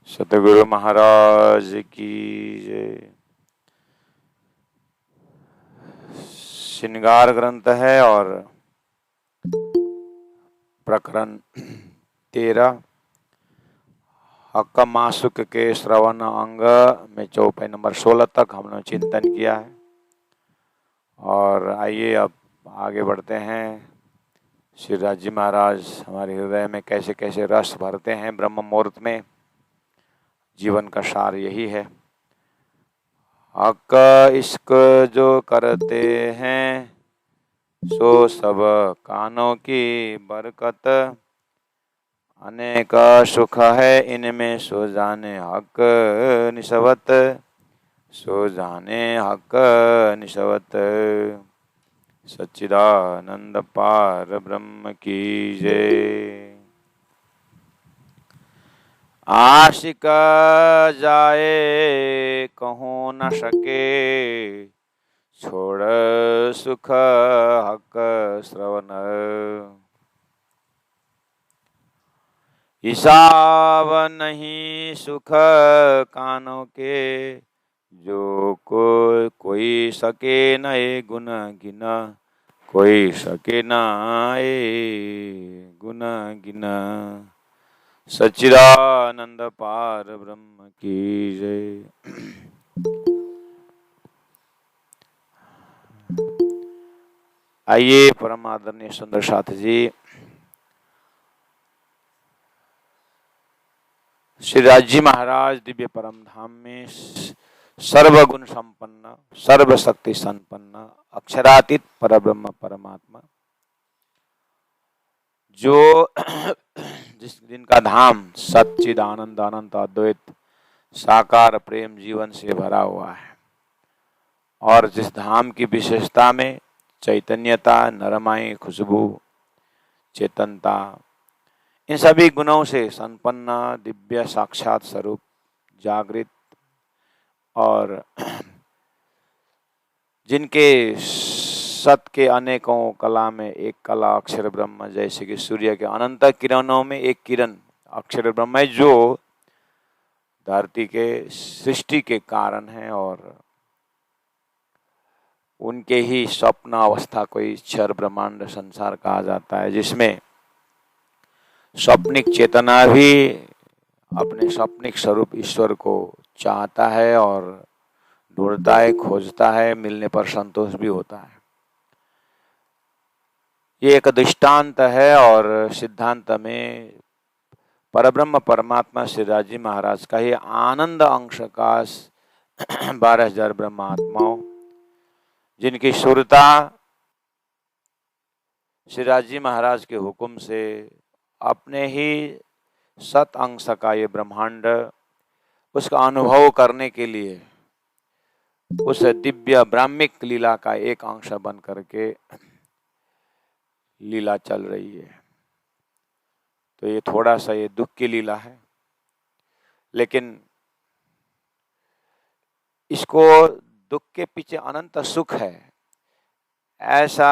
सतगुरु महाराज की जय। श्रृंगार ग्रंथ है और प्रकरण 13 हक्क मासुक के श्रवण अंग में चौपाई नंबर 16 तक हमने चिंतन किया है। और आइए अब आगे बढ़ते हैं। श्री राज जी महाराज हमारे हृदय में कैसे कैसे रस भरते हैं ब्रह्म मुहूर्त में। जीवन का सार यही है। हक इश्क जो करते हैं सो सब कानों की बरकत, अनेक सुख है इनमें सो जाने हक निस्बत, सो जाने हक निस्बत। सच्चिदानंद पार ब्रह्म की जय। आशिक जाए कहूँ न सके, छोड़ सुख हक श्रवण। हिसाब नहीं सुख कानों के, जो कोई सके न ए गुण गिना, कोई सके न ए गुण गिना। सच्चिदानंद पार ब्रह्म की जय। आइए परम आदरणीय सुंदर साथ जी, श्री राज जी महाराज दिव्य परम धाम में सर्वगुण संपन्न सर्वशक्ति संपन्न अक्षरातीत परब्रह्म परमात्मा, जो जिनका धाम सच्चिद आनंद अनंत अद्वैत साकार प्रेम जीवन से भरा हुआ है, और जिस धाम की विशेषता में चैतन्यता, नरमाई खुशबू, चेतनता, इन सभी गुणों से संपन्न दिव्य साक्षात स्वरूप जागृत, और जिनके सत के अनेकों कला में एक कला अक्षर ब्रह्म, जैसे कि सूर्य के अनंत किरणों में एक किरण अक्षर ब्रह्म है, जो धरती के सृष्टि के कारण है, और उनके ही स्वप्न अवस्था को क्षर ब्रह्मांड संसार कहा जाता है, जिसमें स्वप्निक चेतना भी अपने स्वप्निक स्वरूप ईश्वर को चाहता है और ढूंढता है, खोजता है, मिलने पर संतोष भी होता है। ये एक दृष्टांत है, और सिद्धांत में परब्रह्म परमात्मा श्री राज जी महाराज का ही आनंद अंश का 12,000 ब्रह्मात्माओं, जिनकी सुरता श्री राज जी महाराज के हुक्म से अपने ही सत अंश का ये ब्रह्मांड उसका अनुभव करने के लिए उस दिव्य ब्राह्मिक लीला का एक अंश बन करके लीला चल रही है। तो ये थोड़ा सा ये दुख की लीला है, लेकिन इसको दुख के पीछे अनंत सुख है ऐसा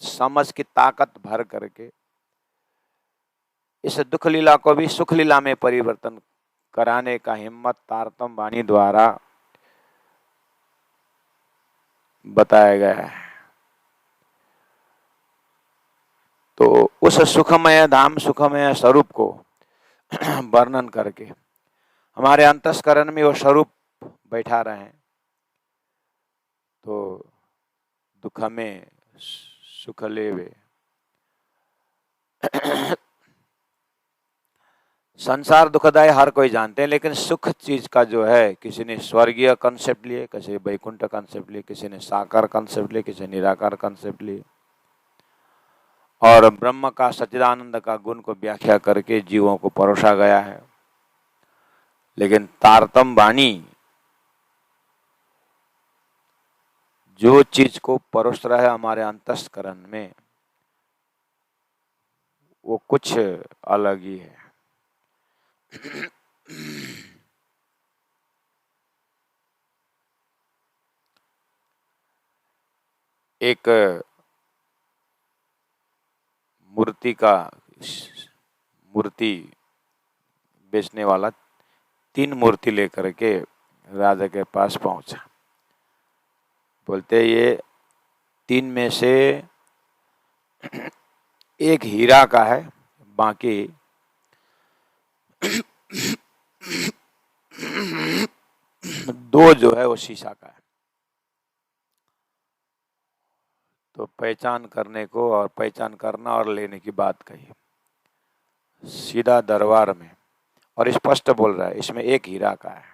समझ की ताकत भर करके इस दुख लीला को भी सुख लीला में परिवर्तन कराने का हिम्मत तारतम वाणी द्वारा बताया गया है। तो उस सुखमय धाम, सुखमय स्वरूप को वर्णन करके हमारे अंतस्करण में वो स्वरूप बैठा रहे हैं, तो दुख में सुख लेवे। संसार दुखदायी हर कोई जानते हैं, लेकिन सुख चीज का जो है, किसी ने स्वर्गीय कंसेप्ट लिए, किसी ने वैकुंठ कंसेप्ट लिए, किसी ने साकार कंसेप्ट लिए, किसी ने निराकार कंसेप्ट लिए, और ब्रह्म का सच्चिदानंद का गुण को व्याख्या करके जीवों को परोसा गया है। लेकिन तारतम वाणी जो चीज को परोस रहा है हमारे अंतस्करण में, वो कुछ अलग ही है। एक मूर्ति बेचने वाला 3 मूर्ति लेकर के राजा के पास पहुंचा। बोलते ये 3 में से एक हीरा का है, बाकी 2 जो है वो शीशा का है। तो पहचान करने को और पहचान करना और लेने की बात कही सीधा दरबार में, और स्पष्ट बोल रहा है इसमें एक हीरा का है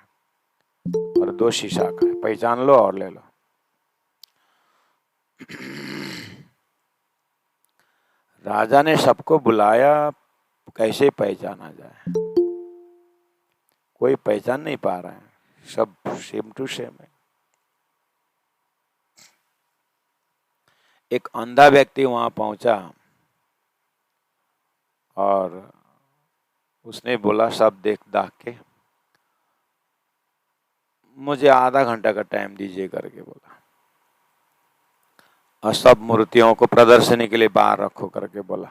और 2 शीशा का है, पहचान लो और ले लो। राजा ने सबको बुलाया, कैसे पहचाना जाए, कोई पहचान नहीं पा रहा है, सब सेम टू सेम है। एक अंधा व्यक्ति वहां पहुंचा और उसने बोला सब देख दाख के मुझे आधा घंटा का टाइम दीजिए करके बोला, और सब मूर्तियों को प्रदर्शनी के लिए बाहर रखो करके बोला।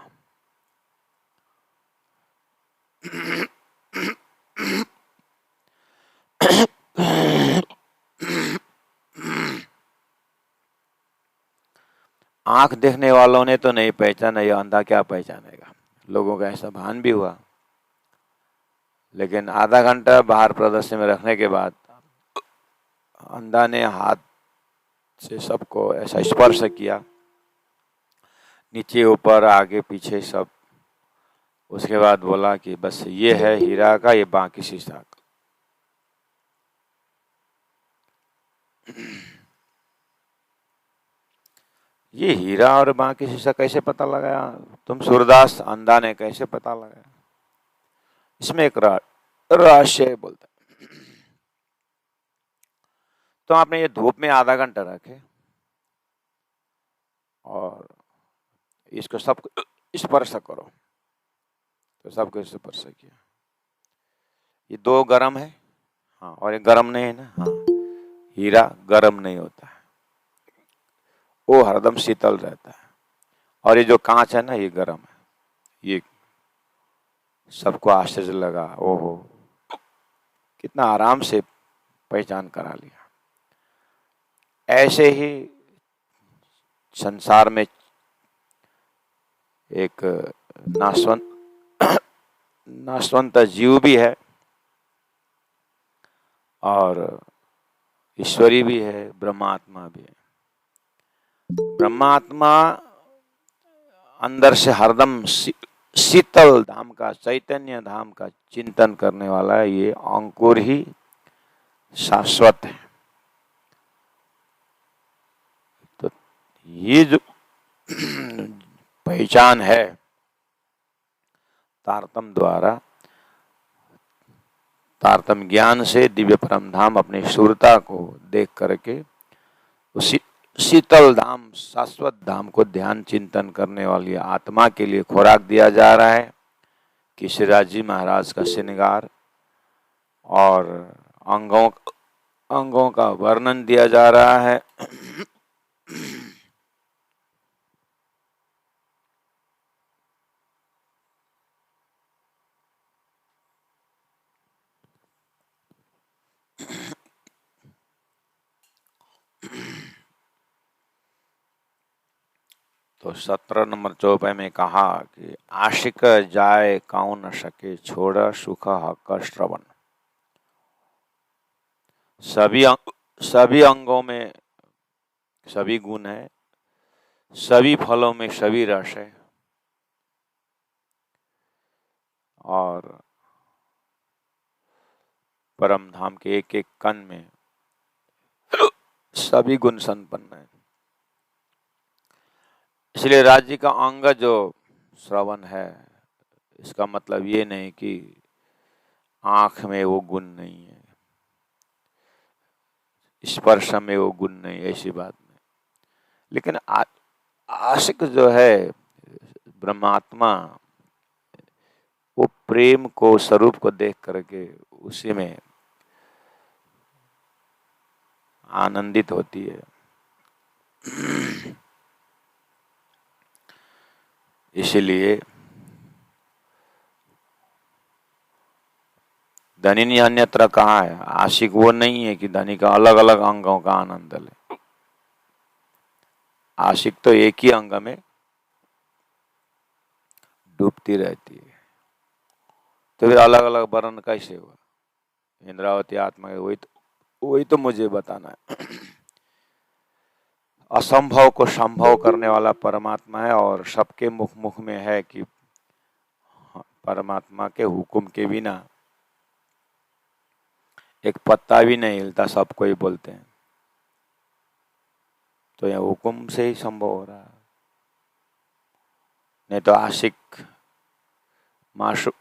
आंख देखने वालों ने तो नहीं पहचाना, ये अंधा क्या पहचानेगा, लोगों का ऐसा भान भी हुआ। लेकिन आधा घंटा बाहर प्रदर्शनी में रखने के बाद अंधा ने हाथ से सबको ऐसा स्पर्श किया, नीचे ऊपर आगे पीछे सब। उसके बाद बोला कि बस ये है हीरा का, ये बाकी शीशा का। ये हीरा और बाकी शीशा कैसे पता लगाया तुम सूरदास, अंधा ने कैसे पता लगाया? इसमें एक रहस्य बोलता है। तो आपने ये धूप में आधा घंटा रखे और इसको सब स्पर्श करो, तो सबको स्पर्श किया। ये 2 गरम है, हाँ, और ये गरम नहीं है ना, हाँ। हीरा गरम नहीं होता है, वो हरदम शीतल रहता है, और ये जो कांच है ना ये गरम है। ये सबको आश्चर्य लगा, ओहो कितना आराम से पहचान करा लिया। ऐसे ही संसार में एक नाशवंत जीव भी है और ईश्वरी भी है, ब्रह्मात्मा भी है। ब्रह्मात्मा अंदर से हरदम शीतल धाम का, चैतन्य धाम का चिंतन करने वाला है। ये अंकुर ही शाश्वत है। तो ये जो पहचान है तारतम द्वारा, तारतम ज्ञान से दिव्य परम धाम अपनी शूरता को देख करके उसी शीतल धाम, शाश्वत धाम को ध्यान चिंतन करने वाली आत्मा के लिए खुराक दिया जा रहा है। किशोराज जी महाराज का श्रृंगार और अंगों का वर्णन दिया जा रहा है। तो 17 नंबर चौपाई में कहा कि आशिक जाए काऊ न सके, छोड़ सुख हक श्रवण। सभी अंगों में सभी गुण है, सभी फलों में सभी रस है, और परम धाम के एक एक कण में सभी गुण संपन्न है। इसलिए राज्य का अंग जो श्रवण है, इसका मतलब ये नहीं कि आंख में वो गुण नहीं है, स्पर्श में वो गुण नहीं, ऐसी बात नहीं। लेकिन आशिक जो है ब्रह्मात्मा, वो प्रेम को, स्वरूप को देख करके उसी में आनंदित होती है। इसलिए धनी नहीं अन्यत्र कहाँ है। आशिक वो नहीं है कि धनी का अलग अलग अंगों का आनंद ले। आशिक तो एक ही अंग में डूबती रहती है। तो फिर अलग अलग वर्ण कैसे हुआ? इंद्रावती आत्मा है, वही तो मुझे बताना है। असंभव को संभव करने वाला परमात्मा है और सबके मुख मुख में है कि परमात्मा के हुक्म के बिना एक पत्ता भी नहीं हिलता, सबको ही बोलते हैं। तो यह हुक्म से ही संभव हो रहा है, नहीं तो आशिक माशुक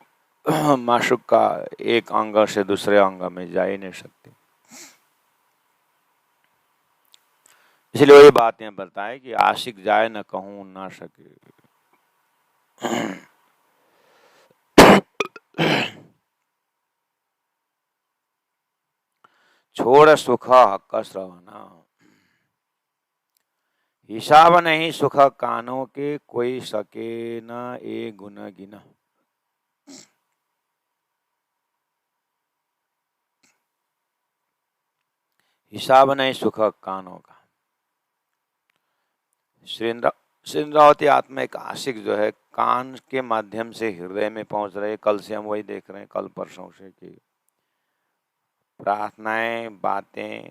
माशुक का एक अंग से दूसरे अंग में जा ही नहीं सकते। इसलिए वही बात यहाँ बताए कि आशिक जाए न कहूँ ना सके। छोड़ सुख हक्क श्रवण, हिसाब नहीं सुख कानों के, कोई सके न ए गुण गिन। हिसाब नहीं सुख कानों का। श्रीन्द्रावती आत्मा एक आशिक जो है कान के माध्यम से हृदय में पहुंच रहे। कल से हम वही देख रहे हैं, कल परसों से, कि प्रार्थनाएं बातें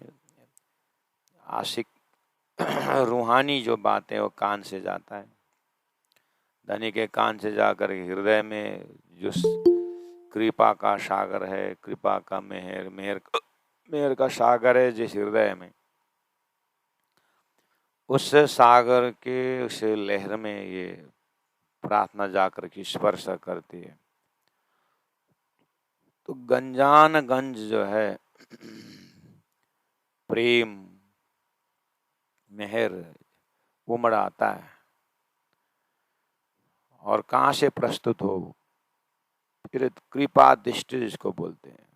आशिक रूहानी जो बातें वो कान से जाता है। धनी के कान से जाकर हृदय में जो कृपा का सागर है, कृपा का मेहर मेहर का सागर है जिस हृदय में, उस सागर के उस लहर में ये प्रार्थना जाकर के स्पर्श करती है। तो गंजान गंज जो है प्रेम मेहर उमड़ आता है। और कहाँ से प्रस्तुत हो? फिर कृपा दृष्टि जिसको बोलते हैं,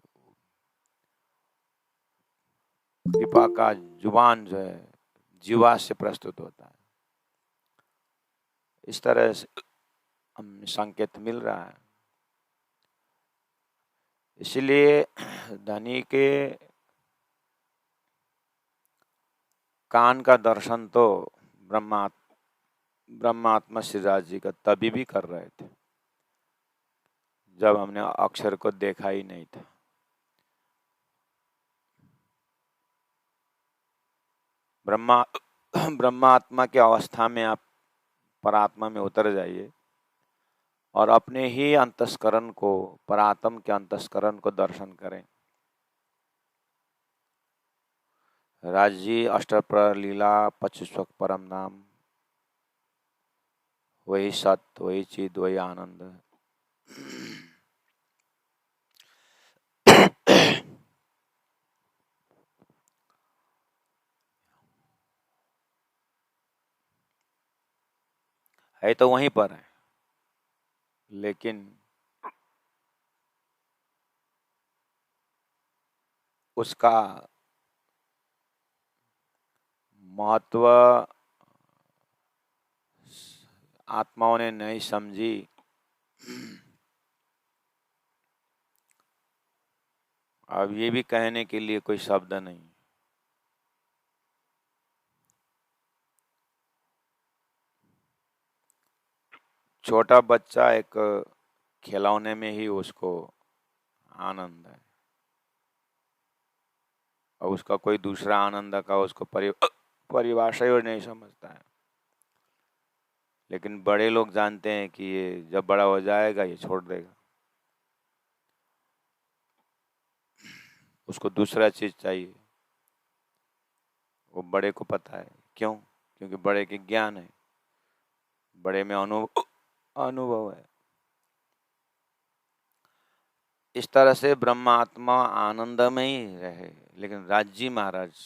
कृपा का जुबान जो है जीवा से प्रस्तुत होता है। इस तरह से हमें संकेत मिल रहा है। इसलिए धनी के कान का दर्शन तो ब्रह्मात्मा श्रीराज जी का तभी भी कर रहे थे जब हमने अक्षर को देखा ही नहीं था। ब्रह्मात्मा की अवस्था में आप परात्मा में उतर जाइए और अपने ही अंतस्करण को, परात्म के अंतस्करण को दर्शन करें। राजी अष्टप्रहर लीला 25 परम नाम, वही सत्य, वही चिद, वही आनंद। है तो वहीं पर है, लेकिन उसका महत्व आत्माओं ने नहीं समझी। अब ये भी कहने के लिए कोई शब्द नहीं। छोटा बच्चा एक खिलौने में ही उसको आनंद है और उसका कोई दूसरा आनंद का उसको परिभाषा ही नहीं समझता है। लेकिन बड़े लोग जानते हैं कि ये जब बड़ा हो जाएगा ये छोड़ देगा, उसको दूसरा चीज चाहिए। वो बड़े को पता है, क्यों? क्योंकि बड़े के ज्ञान है, बड़े में अनुभव है। इस तरह से ब्रह्मात्मा आनंद में ही रहे। लेकिन राजी महाराज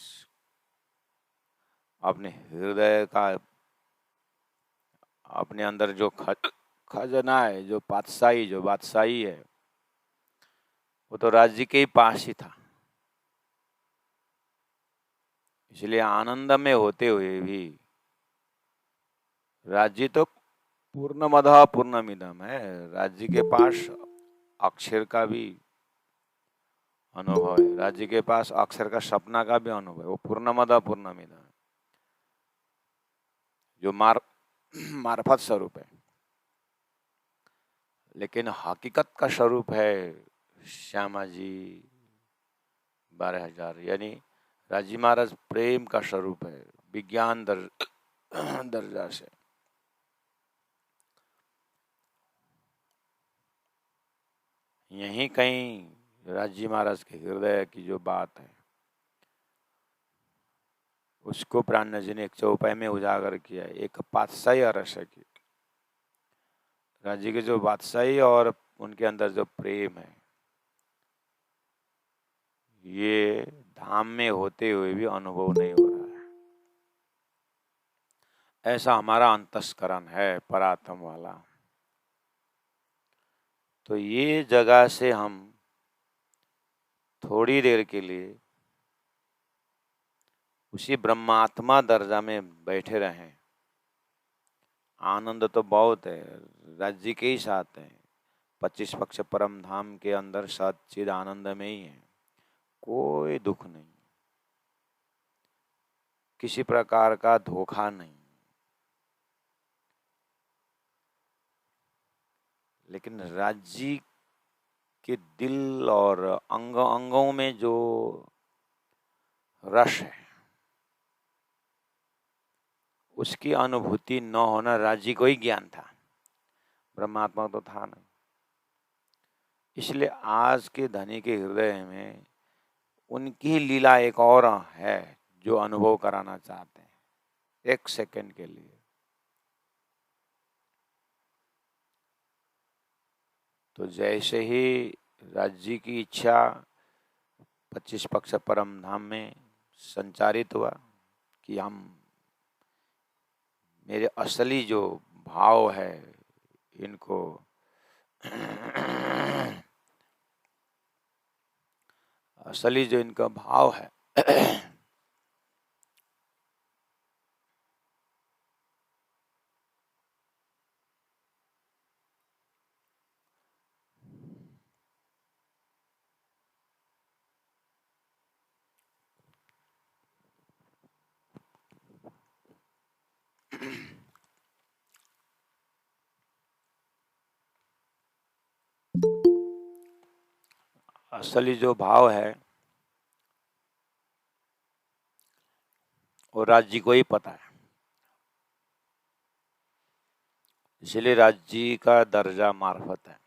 अपने हृदय का, अपने अंदर जो खजना है, जो बादशाही है, वो तो राज्य के ही पास ही था। इसलिए आनंद में होते हुए भी राज्य तो पूर्णमदः पूर्णमिदम है। राज्य के पास अक्षर का भी अनुभव है। राज्य के पास अक्षर का सपना का भी अनुभव है, वो पूर्णमद पूर्णमिदम जो मार्फत स्वरूप है, लेकिन हकीकत का स्वरूप है श्यामा जी 12,000, यानी राजी महाराज प्रेम का स्वरूप है विज्ञान दर्जा से। यहीं कहीं राजी महाराज के हृदय की जो बात है उसको प्राण जी ने एक चौपाई में उजागर किया है। एक पातशाही अरस है की राज्य के जो बादशाही और उनके अंदर जो प्रेम है, ये धाम में होते हुए भी अनुभव नहीं हो रहा है। ऐसा हमारा अंतस्करण है परात्म वाला। तो ये जगह से हम थोड़ी देर के लिए उसी ब्रह्मात्मा दर्जा में बैठे रहें। आनंद तो बहुत है, राज्य के ही साथ है, 25 पक्ष परम धाम के अंदर सच्चिद आनंद में ही है, कोई दुख नहीं, किसी प्रकार का धोखा नहीं। लेकिन राज्य के दिल और अंगों में जो रस है उसकी अनुभूति न होना राज्य को ही ज्ञान था, ब्रह्मात्मा तो था नहीं। इसलिए आज के धनी के हृदय में उनकी लीला एक और है जो अनुभव कराना चाहते हैं एक सेकंड के लिए। तो जैसे ही राज्य की इच्छा 25 पक्ष परम धाम में संचारित हुआ कि हम मेरे असली जो भाव है इनको असली जो इनका भाव है असली जो भाव है वो राज्य को ही पता है। इसलिए राज्य का दर्जा मार्फत है।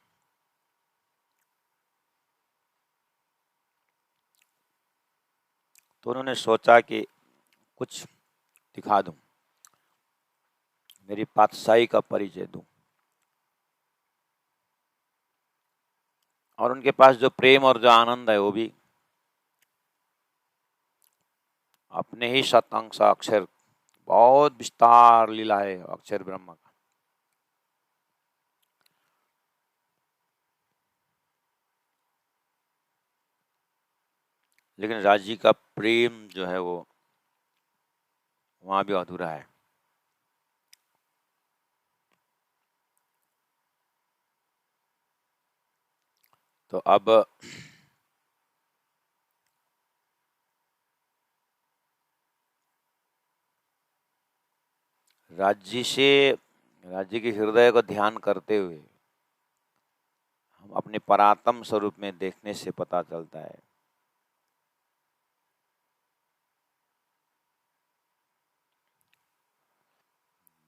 तो उन्होंने सोचा कि कुछ दिखा दूं, मेरी पातशाही का परिचय दूं, और उनके पास जो प्रेम और जो आनंद है वो भी अपने ही शतांश अक्षर, बहुत विस्तार लीला है अक्षर ब्रह्म का। लेकिन राज्य का प्रेम जो है वो वहां भी अधूरा है। तो अब राज्य के हृदय को ध्यान करते हुए हम अपने परात्म स्वरूप में देखने से पता चलता है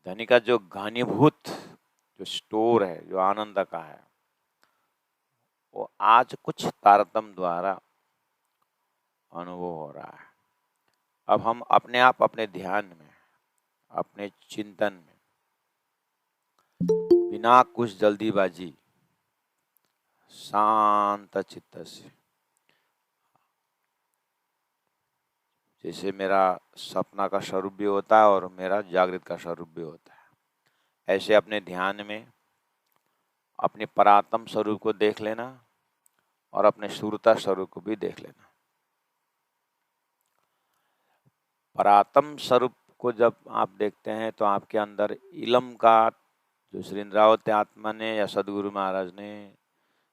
धनी का जो घनीभूत जो स्टोर है, जो आनंद का है, वो आज कुछ तारतम द्वारा अनुभव हो रहा है। अब हम अपने आप अपने ध्यान में, अपने चिंतन में बिना कुछ जल्दीबाजी शांत चित्त से, जैसे मेरा सपना का स्वरूप भी होता है और मेरा जागृत का स्वरूप भी होता है, ऐसे अपने ध्यान में अपने परात्म स्वरूप को देख लेना और अपने सुरता स्वरूप को भी देख लेना। परात्म स्वरूप को जब आप देखते हैं तो आपके अंदर इलम का, जो श्री इंद्रावती आत्मा ने या सदगुरु महाराज ने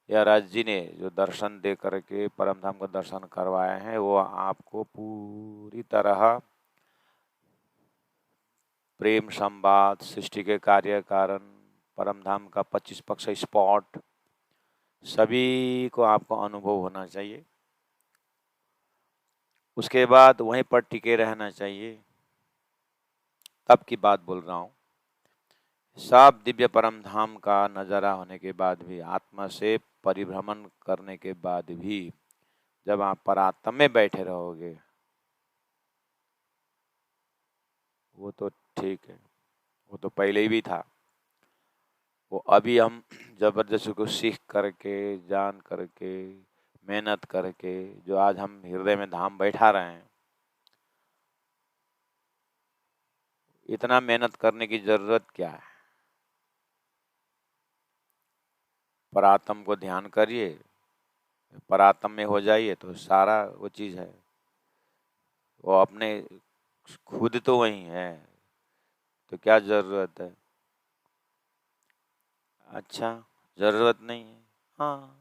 या राज जी ने जो दर्शन दे करके परम धाम का दर्शन करवाए हैं, वो आपको पूरी तरह प्रेम संवाद, सृष्टि के कार्य कारण, परम धाम का 25 पक्ष स्पॉट, सभी को आपको अनुभव होना चाहिए। उसके बाद वहीं पर टिके रहना चाहिए। तब की बात बोल रहा हूँ। सब दिव्य परम धाम का नज़ारा होने के बाद भी, आत्मा से परिभ्रमण करने के बाद भी, जब आप परात्म में बैठे रहोगे, वो तो ठीक है, वो तो पहले ही भी था। वो अभी हम जबरदस्ती को सीख करके, जान करके, मेहनत करके जो आज हम हृदय में धाम बैठा रहे हैं, इतना मेहनत करने की जरूरत क्या है? परात्म को ध्यान करिए, परात्म में हो जाइए तो सारा वो चीज़ है, वो अपने खुद तो वही है, तो क्या जरूरत है? अच्छा, जरूरत नहीं है। हाँ,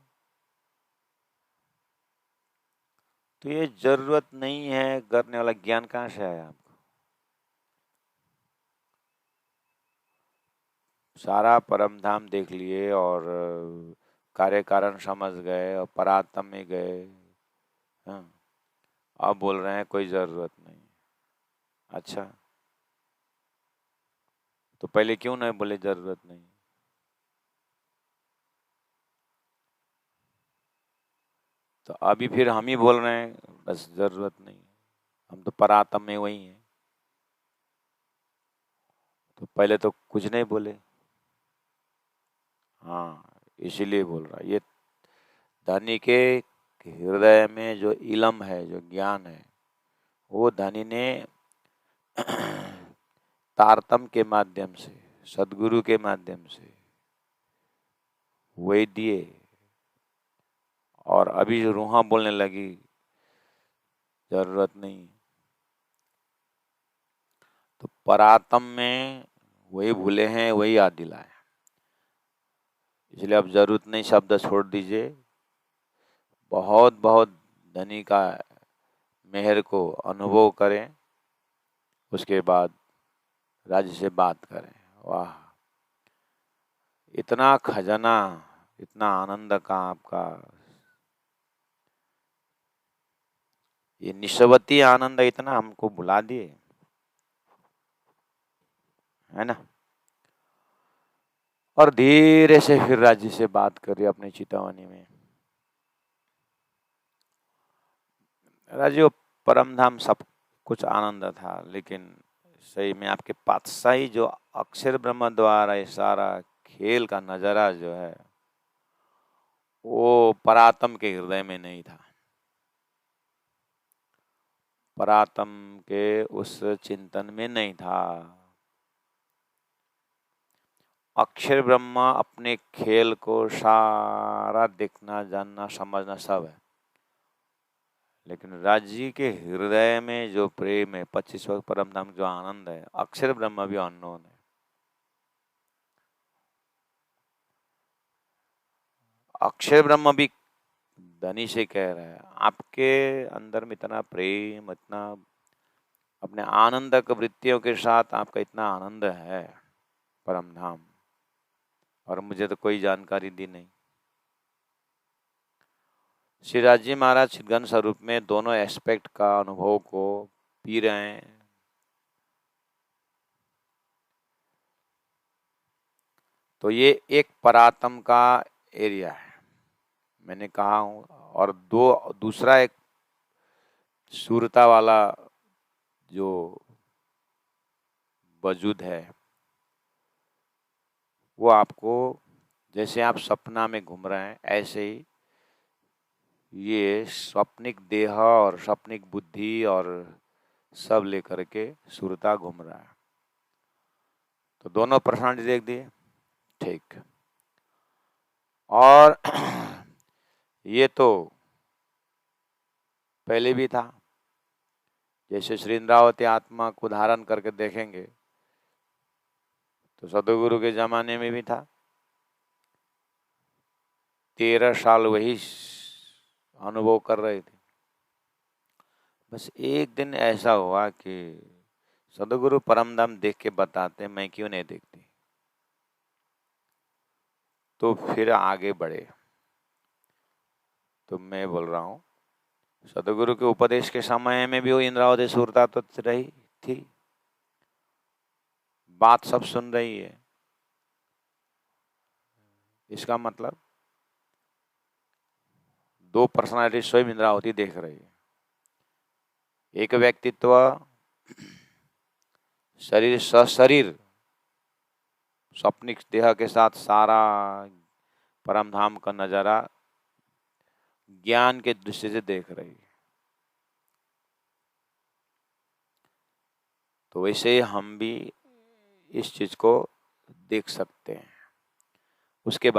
तो ये जरूरत नहीं है करने वाला ज्ञान कहाँ से आया आपको? सारा परम धाम देख लिए और कार्य कारण समझ गए और परात्म में गए। हाँ, अब बोल रहे हैं कोई जरूरत नहीं। अच्छा, तो पहले क्यों नहीं बोले जरूरत नहीं? तो अभी फिर हम ही बोल रहे हैं बस जरूरत नहीं, हम तो परात्म में वही हैं। तो पहले तो कुछ नहीं बोले। हाँ, इसीलिए बोल रहा, ये धनी के हृदय में जो इलम है, जो ज्ञान है, वो धनी ने तारतम के माध्यम से, सदगुरु के माध्यम से वही दिए। और अभी जो रूहां बोलने लगी जरूरत नहीं, तो परातम में वही भूले हैं, वही याद दिलाए। इसलिए अब जरूरत नहीं शब्द छोड़ दीजिए। बहुत बहुत धनी का मेहर को अनुभव करें, उसके बाद राज्य से बात करें। वाह, इतना खजाना, इतना आनंद का आपका, ये निस्वती आनंद इतना हमको बुला दिए, है ना। और धीरे से फिर राज्य से बात करिए अपने चितावनी में। राज्य परम धाम सब कुछ आनंद था, लेकिन सही में आपके पातशाही जो अक्षर ब्रह्म द्वारा ये सारा खेल का नजारा जो है, वो परातम के हृदय में नहीं था। परातम के उस चिंतन में नहीं था। अक्षर ब्रह्म अपने खेल को सारा देखना, जानना, समझना सब है, लेकिन राज्य के हृदय में जो प्रेम है, 25 परम धाम जो आनंद है, अक्षर ब्रह्म भी अननोन है। अक्षर ब्रह्म भी धनी से कह रहा है, आपके अंदर में इतना प्रेम, इतना अपने आनंदक वृत्तियों के साथ आपका इतना आनंद है परम धाम, और मुझे तो कोई जानकारी दी नहीं। श्री राजी महाराज घन स्वरूप में दोनों एस्पेक्ट का अनुभव को पी रहे हैं। तो ये एक परातम का एरिया है, मैंने कहा हूँ। और दूसरा एक सूरता वाला जो वजूद है, वो आपको, जैसे आप सपना में घूम रहे हैं, ऐसे ही ये स्वप्निक देह और स्वप्निक बुद्धि और सब लेकर के सूरता घूम रहा है। तो दोनों पर्सनालिटी देख दिए, ठीक। और ये तो पहले भी था, जैसे श्री इंद्रावती आत्मा को धारण करके देखेंगे तो सदगुरु के जमाने में भी था। 13 साल वही अनुभव कर रहे थे। बस एक दिन ऐसा हुआ कि सदगुरु परमधाम देख के बताते, मैं क्यों नहीं देखती। तो फिर आगे बढ़े। तो मैं बोल रहा हूँ, सदगुरु के उपदेश के समय में भी वो इंद्रावती सुरता तो रही थी, बात सब सुन रही है। इसका मतलब दो पर्सनालिटी स्वयं इंद्रावती देख रही है। एक व्यक्तित्व शरीर सशरीर स्वप्निक देह के साथ सारा परमधाम का नजारा ज्ञान के दृष्टि से देख रही है। तो वैसे हम भी इस चीज को देख सकते हैं। उसके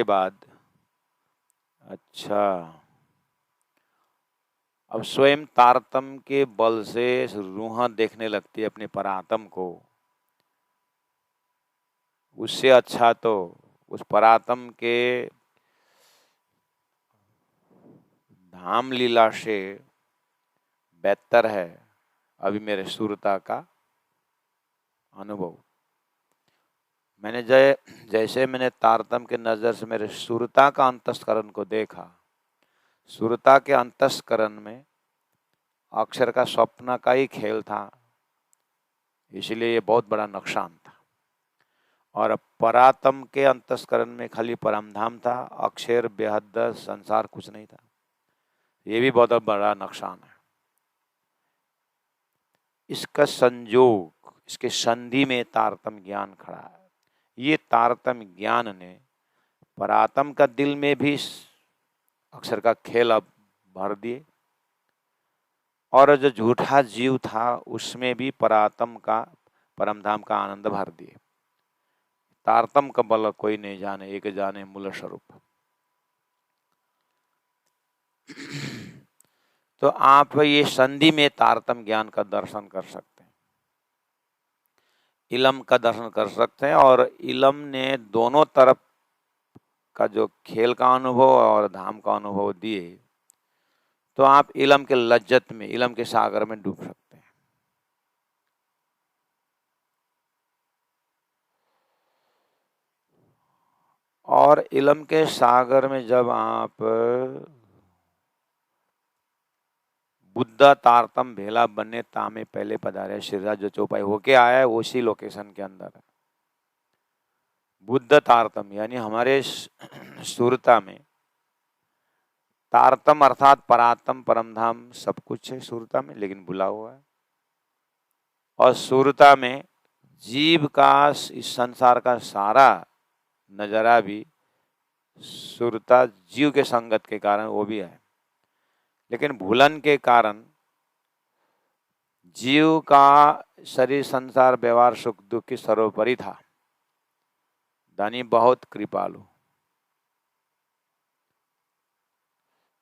बाद अच्छा, अब स्वयं तारतम के बल से रूह देखने लगती है अपने परात्म को। उससे अच्छा तो उस परात्म के धाम लीला से बेहतर है अभी मेरे सुरता का अनुभव। मैंने जैसे मैंने तारतम के नजर से मेरे सुरता का अंतस्करण को देखा, सुरता के अंतस्करण में अक्षर का स्वप्न का ही खेल था, इसलिए ये बहुत बड़ा नुकसान था। और परातम के अंतस्करण में खाली परमधाम था, अक्षर बेहद संसार कुछ नहीं था। ये भी बहुत बड़ा नुकसान है। इसका संयोग, इसके संधि में तारतम ज्ञान खड़ा है। ये तारतम ज्ञान ने परातम का दिल में भी अक्षर का खेल अब भर दिए, और जो झूठा जीव था उसमें भी परातम का परमधाम का आनंद भर दिए। तारतम का बल कोई नहीं जाने, एक जाने मूल स्वरूप। तो आप ये संधि में तारतम ज्ञान का दर्शन कर सकते हैं, इलम का दर्शन कर सकते हैं। और इलम ने दोनों तरफ का जो खेल का अनुभव और धाम का अनुभव दिए, तो आप इलम के लज्जत में, इलम के सागर में डूब सकते हैं। और इलम के सागर में जब आप बुद्ध तारतम भेला बनने तामे पहले पधारे श्रीराज जो चौपाई होके आया है, उसी लोकेशन के अंदर है बुद्ध तारतम। यानी हमारे सुरता में तारतम अर्थात परातम परमधाम सब कुछ है सुरता में, लेकिन भुला हुआ है। और सुरता में जीव का, इस संसार का सारा नजारा भी सुरता जीव के संगत के कारण वो भी है, लेकिन भूलन के कारण जीव का शरीर संसार व्यवहार सुख दुख की सर्वोपरि था। दानी बहुत कृपालु,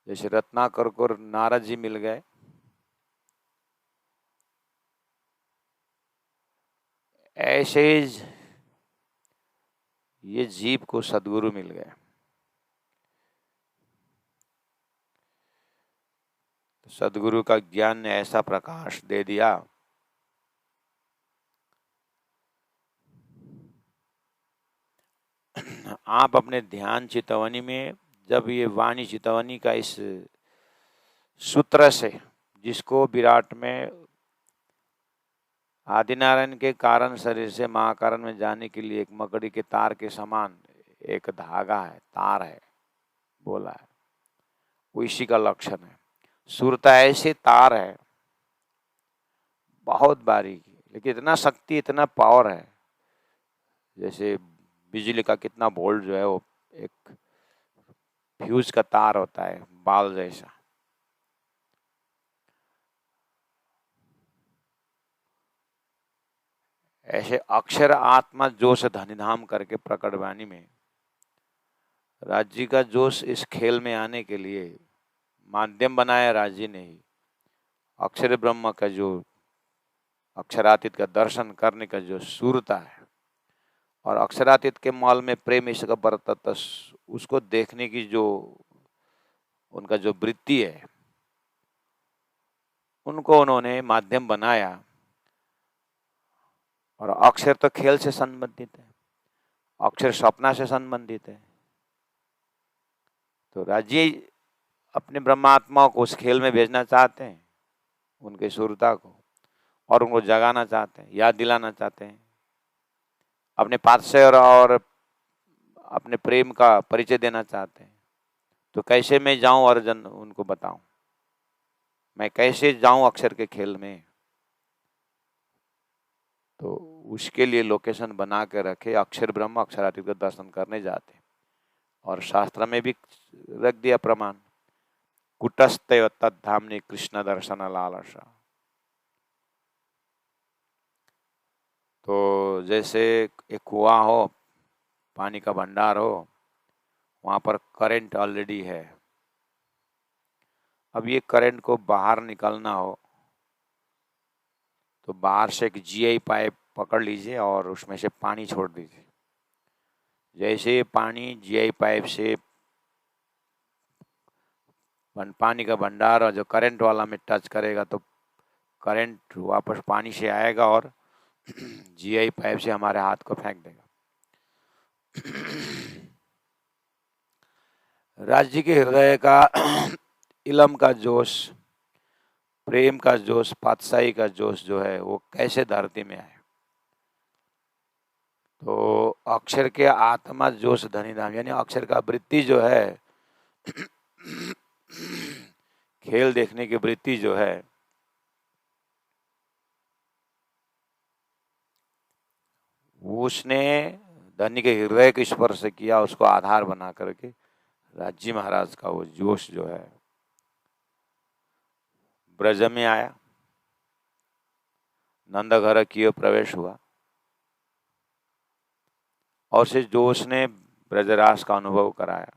जैसे रत्नाकर को नारद जी मिल गए, ऐसे ही ये जीव को सदगुरु मिल गए। तो सदगुरु का ज्ञान ने ऐसा प्रकाश दे दिया, आप अपने ध्यान चितवनी में जब ये वाणी चितवनी का इस सूत्र से, जिसको विराट में आदिनारायण के कारण शरीर से महाकारण में जाने के लिए एक मकड़ी के तार के समान एक धागा है, तार है बोला है, वो इसी का लक्षण है। सुरता ऐसे तार है, बहुत बारीकी, लेकिन इतना शक्ति, इतना पावर है, जैसे बिजली का कितना वोल्ट जो है वो एक फ्यूज का तार होता है, बाल जैसा। ऐसे अक्षर आत्मा जोश धनिधाम करके प्रकट वाणी में राज्य का जोश इस खेल में आने के लिए माध्यम बनाया राज्य ने ही। अक्षर ब्रह्म का जो अक्षरातीत का दर्शन करने का जो सूरता है, और अक्षरातीत के मल में प्रेम ईश का बरतत, उसको देखने की जो उनका जो वृत्ति है, उनको उन्होंने माध्यम बनाया। और अक्षर तो खेल से संबंधित है, अक्षर सपना से संबंधित है। तो राज्य अपने ब्रह्मात्मा को उस खेल में भेजना चाहते हैं, उनके सुरता को, और उनको जगाना चाहते हैं, याद दिलाना चाहते हैं, अपने पार्श्व और अपने प्रेम का परिचय देना चाहते हैं। तो कैसे मैं जाऊं अर्जुन, उनको बताऊं, मैं कैसे जाऊं अक्षर के खेल में। तो उसके लिए लोकेशन बना के रखे, अक्षर ब्रह्म अक्षरातीत का दर्शन करने जाते। और शास्त्र में भी रख दिया प्रमाण, कुटस्थैव तद्धाम्नि कृष्ण दर्शन लालसा। तो जैसे एक कुआं हो, पानी का भंडार हो, वहां पर करंट ऑलरेडी है। अब ये करंट को बाहर निकलना हो तो बाहर से एक जीआई पाइप पकड़ लीजिए और उसमें से पानी छोड़ दीजिए। जैसे पानी जीआई पाइप से पानी का भंडार और जो करंट वाला में टच करेगा तो करंट वापस पानी से आएगा और जीआई पाइप से हमारे हाथ को फेंक देगा। राज्य के हृदय का इलम का जोश, प्रेम का जोश, पातशाही का जोश जो है वो कैसे धरती में आए। तो अक्षर के आत्मा जोश धनी धाम, यानी अक्षर का वृत्ति जो है, खेल देखने की वृत्ति जो है, उसने धनी के हृदय को स्पर्श किया, उसको आधार बना करके राज्य महाराज का वो जोश जो है ब्रज में आया, नंद घर की ओर प्रवेश हुआ, और से जोश ने ब्रजरास का अनुभव कराया।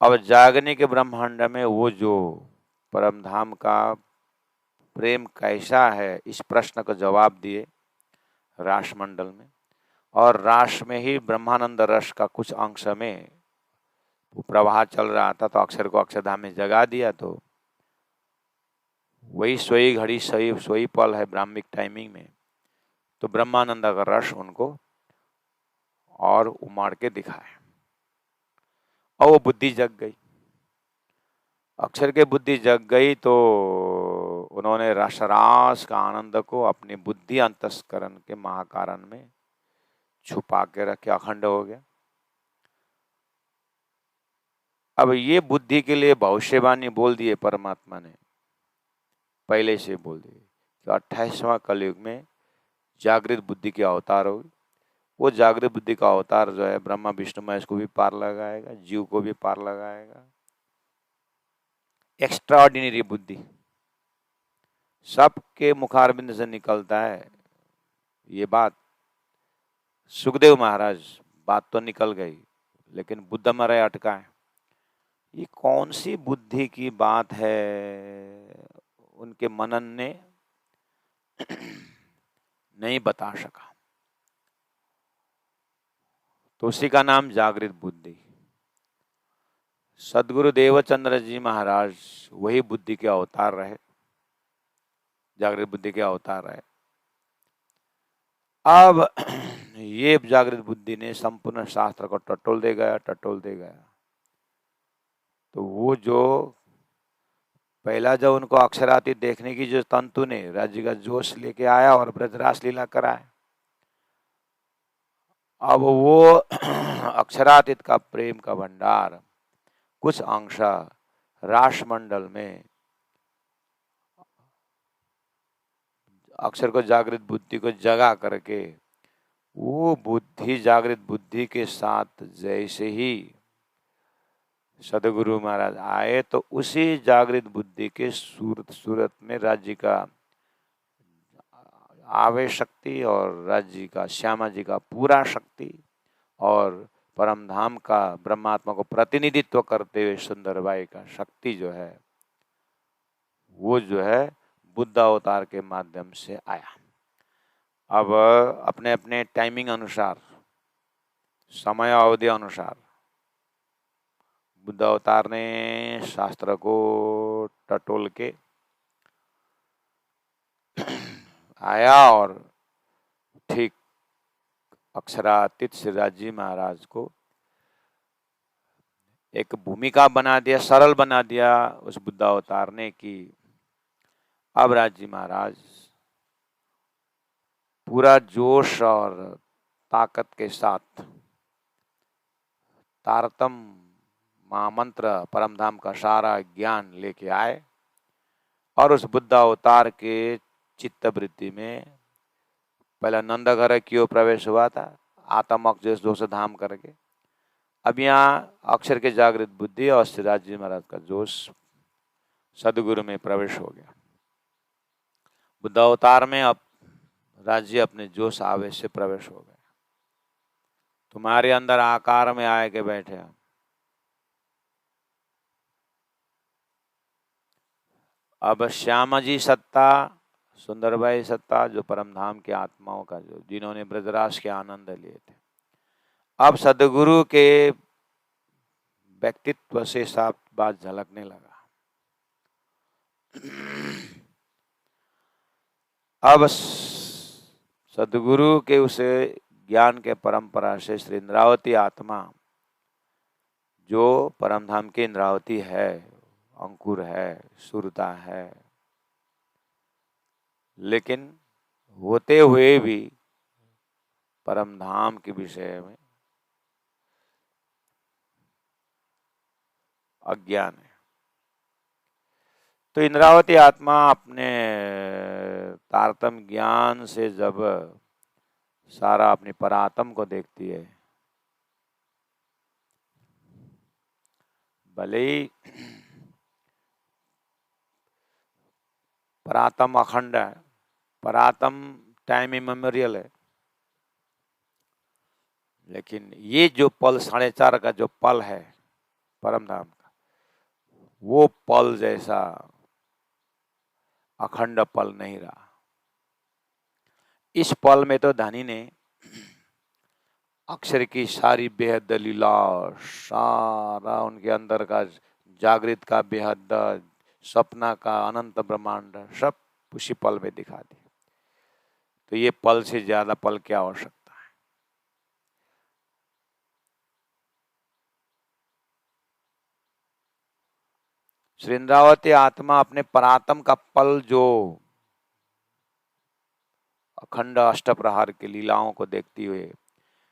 अब जागने के ब्रह्मांड में वो जो परम धाम का प्रेम कैसा है, इस प्रश्न का जवाब दिए रासमंडल में। और रास में ही ब्रह्मानंद रस का कुछ अंश में प्रवाह चल रहा था, तो अक्षर को अक्षरधाम में जगा दिया। तो वही सोई घड़ी सोई पल है ब्राह्मिक टाइमिंग में, तो ब्रह्मानंद का रस उनको और उमाड़ के दिखाया और वो बुद्धि जग गई। अक्षर के बुद्धि जग गई तो उन्होंने रसरास का आनंद को अपनी बुद्धि अंतस्करण के महाकारण में छुपा के रखे, अखंड हो गया। अब ये बुद्धि के लिए भविष्यवाणी बोल दिए परमात्मा ने, पहले से बोल दिए कि 28वां कलयुग में जागृत बुद्धि के अवतार होगी। वो जागृत बुद्धि का अवतार जो है ब्रह्मा विष्णु महेश को भी पार लगाएगा, जीव को भी पार लगाएगा। एक्स्ट्रा ऑर्डिनरी बुद्धि सबके मुखारबिंद से निकलता है। ये बात सुखदेव महाराज, बात तो निकल गई लेकिन बुद्ध मरे अटका है। ये कौन सी बुद्धि की बात है, उनके मनन ने नहीं बता सका। तो उसी का नाम जागृत बुद्धि। सदगुरु देवचंद्र जी महाराज वही बुद्धि के अवतार रहे, जागृत बुद्धि के अवतार रहे। अब ये जागृत बुद्धि ने संपूर्ण शास्त्र को टटोल दे गया। तो वो जो पहला जब उनको अक्षरातीत देखने की जो तंतु ने राज्य का जोश लेके आया और ब्रजरास लीला कराया, अब वो अक्षरातीत का प्रेम का भंडार कुछ अंश रासमंडल में अक्षर को जागृत बुद्धि को जगा करके, वो बुद्धि जागृत बुद्धि के साथ जैसे ही सदगुरु महाराज आए तो उसी जागृत बुद्धि के सूरत में राज्य का आवेश शक्ति और राज्य का श्यामा जी का पूरा शक्ति और परम धाम का ब्रह्मात्मा को प्रतिनिधित्व करते हुए सुंदरबाई का शक्ति जो है, वो जो है बुद्ध अवतार के माध्यम से आया। अब अपने अपने टाइमिंग अनुसार, समय अवधि अनुसार बुद्ध अवतार ने शास्त्र को टटोल के आया और ठीक अक्षरातीत श्रीराज जी महाराज को एक भूमिका बना दिया, सरल बना दिया उस बुद्ध अवतार ने कि अब राज जी महाराज पूरा जोश और ताकत के साथ तारतम महामंत्र परमधाम का सारा ज्ञान लेके आए और उस बुद्ध अवतार के चित्तवृत्ति में पहला नंदघर की ओर प्रवेश हुआ था, आत्म अक्षर दोष धाम करके। अब यहाँ अक्षर के जागृत बुद्धि और श्रीराज जी महाराज का जोश सदगुरु में प्रवेश हो गया। बुद्ध अवतार में अब राज्य अपने जोश आवेश से प्रवेश हो गए। तुम्हारे अंदर आकार में आए के बैठे हम। अब श्यामा जी सत्ता, सुंदरबाई सत्ता, जो परमधाम के आत्माओं का जो जिन्होंने ब्रजराज के आनंद लिए थे, अब सदगुरु के व्यक्तित्व से साफ बात झलकने लगा। अब सदगुरु के उस ज्ञान के परंपरा से श्री इंद्रावती आत्मा, जो परमधाम की इंद्रावती है, अंकुर है, सुरता है, लेकिन होते हुए भी परमधाम के विषय में अज्ञान है। तो इंद्रावती आत्मा अपने तारतम ज्ञान से जब सारा अपनी परात्म को देखती है, भले ही परात्म अखंड है, परात्म टाइम इमेमोरियल है, लेकिन ये जो पल 4.5 का जो पल है परमधाम का, वो पल जैसा अखंड पल नहीं रहा। इस पल में तो धनी ने अक्षर की सारी बेहद लीला, सारा उनके अंदर का जागृत का बेहद सपना का अनंत ब्रह्मांड सब उसी पल में दिखा दी। तो ये पल से ज्यादा पल क्या हो सकता है। श्री इंद्रावती आत्मा अपने परात्म का पल जो अखंड अष्टप्रहार की लीलाओं को देखती हुए,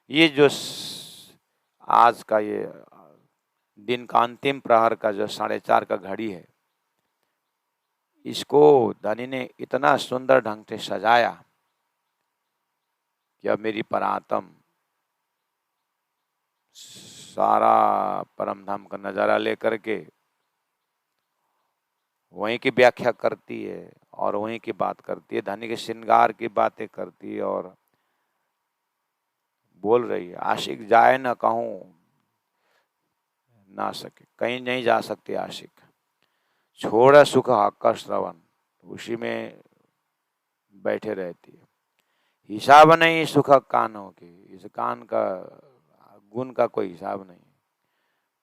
ये जो आज का ये दिन का अंतिम प्रहर का जो 4:30 का घड़ी है, इसको धनी ने इतना सुंदर ढंग से सजाया कि अब मेरी परात्म सारा परमधाम का नजारा लेकर के वहीं की व्याख्या करती है और वहीं की बात करती है, धनी के श्रृंगार की बातें करती है और बोल रही है, आशिक जाए न कहूं ना सके, कहीं नहीं जा सकते आशिक, छोड़ सुख हक का श्रवण, उसी में बैठे रहती है। हिसाब नहीं सुख कानों के, इस कान का गुण का कोई हिसाब नहीं,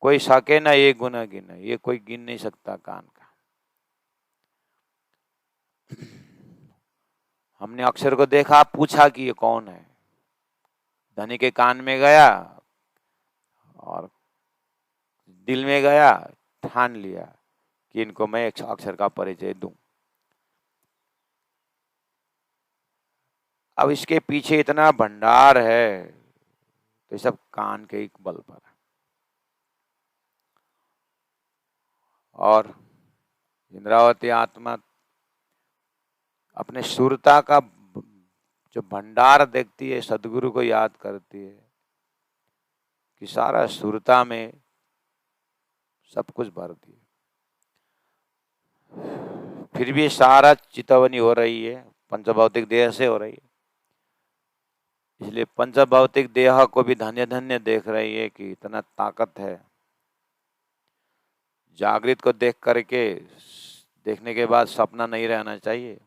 कोई सके ना ये गुण गिन, ये कोई गिन नहीं सकता कान का। हमने अक्षर को देखा, पूछा कि ये कौन है, धनी के कान में गया और दिल में गया, ठान लिया कि इनको मैं एक अक्षर का परिचय दूं। अब इसके पीछे इतना भंडार है, तो सब कान के एक बल पर है। और इंद्रावती आत्मा अपने सुरता का जो भंडार देखती है, सदगुरु को याद करती है कि सारा सुरता में सब कुछ भर दिया। फिर भी सारा चितवनी हो रही है, पंचभौतिक देह से हो रही है, इसलिए पंचभौतिक देह को भी धन्य धन्य देख रही है कि इतना ताकत है। जागृत को देख करके देखने के बाद सपना नहीं रहना चाहिए,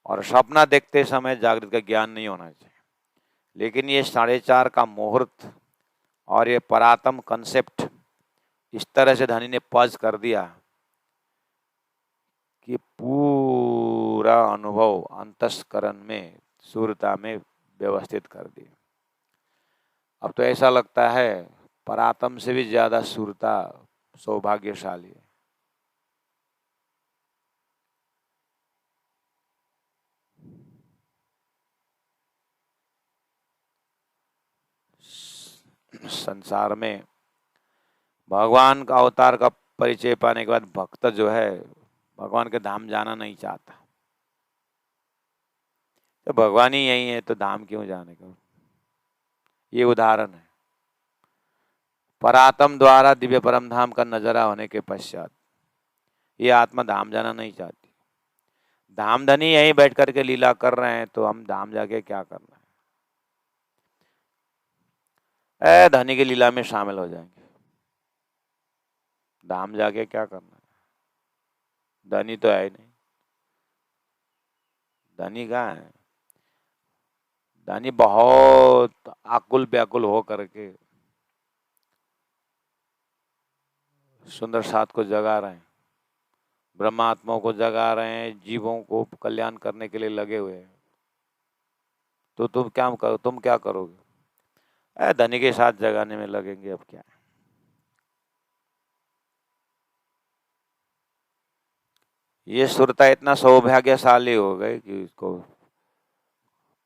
और सपना देखते समय जागृत का ज्ञान नहीं होना चाहिए। लेकिन ये 4:30 का मुहूर्त और ये परातम कंसेप्ट इस तरह से धनी ने पज कर दिया कि पूरा अनुभव अंतस्करण में, सूर्यता में व्यवस्थित कर दिया। अब तो ऐसा लगता है परातम से भी ज्यादा सूर्यता सौभाग्यशाली है। संसार में भगवान का अवतार का परिचय पाने के बाद भक्त जो है भगवान के धाम जाना नहीं चाहता। तो भगवान ही यही है तो धाम क्यों जाने का। ये उदाहरण है। परातम द्वारा दिव्य परम धाम का नजरा होने के पश्चात ये आत्मा धाम जाना नहीं चाहती। धाम धनी यहीं बैठ करके लीला कर रहे हैं तो हम धाम जाके क्या करना है। धनी की लीला में शामिल हो जाएंगे, धाम जाके क्या करना है। धनी तो है ही नहीं। धनी कहाँ है। धनी बहुत आकुल व्याकुल हो करके सुंदर साथ को जगा रहे हैं, ब्रह्मात्माओं को जगा रहे हैं, जीवों को कल्याण करने के लिए लगे हुए हैं। तो तुम क्या करोगे। धनी के साथ जगाने में लगेंगे, अब क्या है। ये सुरता इतना सौभाग्यशाली हो गए कि उसको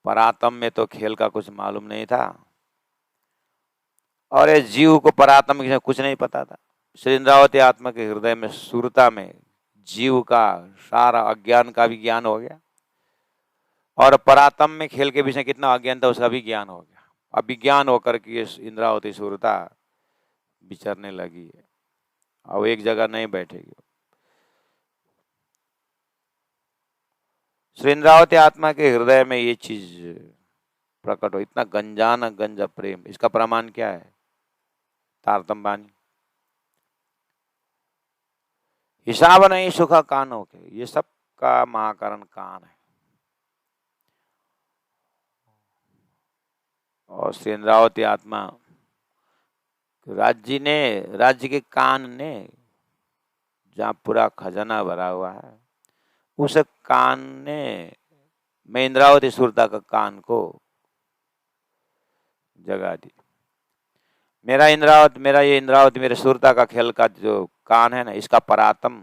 परातम में तो खेल का कुछ मालूम नहीं था और ये जीव को परातम की कुछ नहीं पता था। श्री इंद्रावती आत्मा के हृदय में सुरता में जीव का सारा अज्ञान का भी ज्ञान हो गया और परातम में खेल के विषय कितना अज्ञान था उसका भी ज्ञान हो गया। अब विज्ञान होकर के ये इंद्रावती सुरता विचरने लगी है। अब एक जगह नहीं बैठेगी। श्री इंद्रावती आत्मा के हृदय में ये चीज प्रकट हो, इतना गंजान गंजा प्रेम। इसका प्रमाण क्या है। तारतम बानी हिसाब नहीं सुखा कानों के, ये सब का महाकारण कान है। और श्री इंद्रावती आत्मा राज्य के कान ने जहाँ पूरा खजाना भरा हुआ है उस कान ने मैं इंद्रावती सुरता का कान को जगा दी। मेरा ये इंद्रावती मेरे सुरता का खेल का जो कान है ना, इसका परातम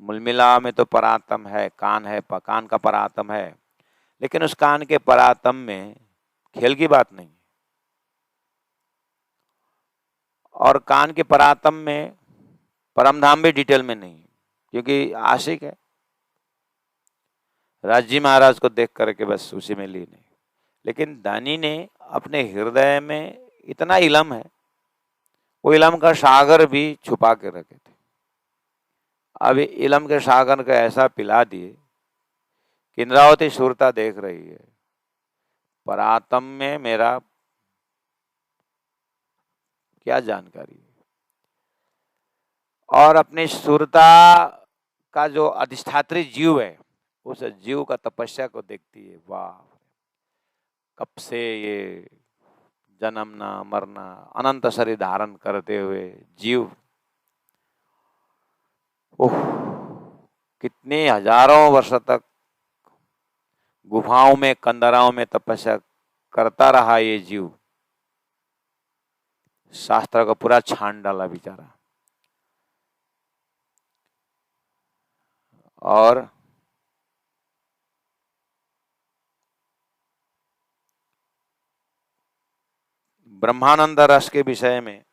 मुलमिला में तो परातम है, कान है, कान का परातम है। लेकिन उस कान के परातम में खेल की बात नहीं। और कान के परातम में परमधाम भी डिटेल में नहीं, क्योंकि आशिक है। राजी महाराज को देख करके बस उसी में लीन है। लेकिन दानी ने अपने हृदय में इतना इलम है, वो इलम का सागर भी छुपा के रखे थे। अभी इलम के सागर को ऐसा पिला दिए कि इंद्रावती सुरता देख रही है परातम में मेरा क्या जानकारी है। और अपनी सुरता का जो अधिष्ठात्री जीव है उस जीव का तपस्या को देखती है। वाह, कब से ये जन्मना मरना अनंत शरीर धारण करते हुए जीव, ओह, कितने हजारों वर्ष तक गुफाओं में कंदराओं में तपस्या करता रहा ये जीव। शास्त्र का पूरा छान डाला बेचारा। और ब्रह्मानंद रस के विषय में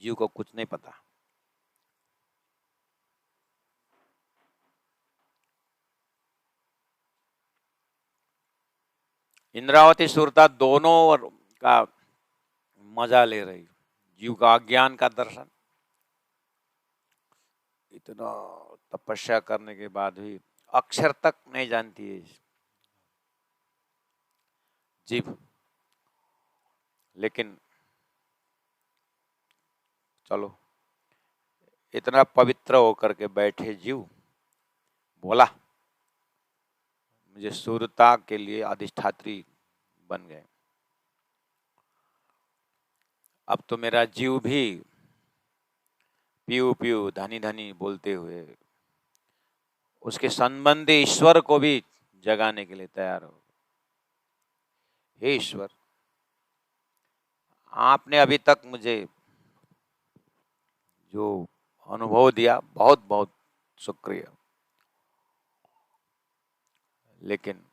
जीव को कुछ नहीं पता। इंद्रावती सुरता दोनों का मजा ले रही। जीव का अज्ञान का दर्शन, इतना तपस्या करने के बाद भी अक्षर तक नहीं जानती है जीव। लेकिन चलो, इतना पवित्र होकर के बैठे जीव बोला मुझे शूरता के लिए अधिष्ठात्री बन गए। अब तो मेरा जीव भी पीयू पीयू धनी धनी बोलते हुए उसके संबंधी ईश्वर को भी जगाने के लिए तैयार हो। हे ईश्वर, आपने अभी तक मुझे जो अनुभव दिया बहुत बहुत शुक्रिया, लेकिन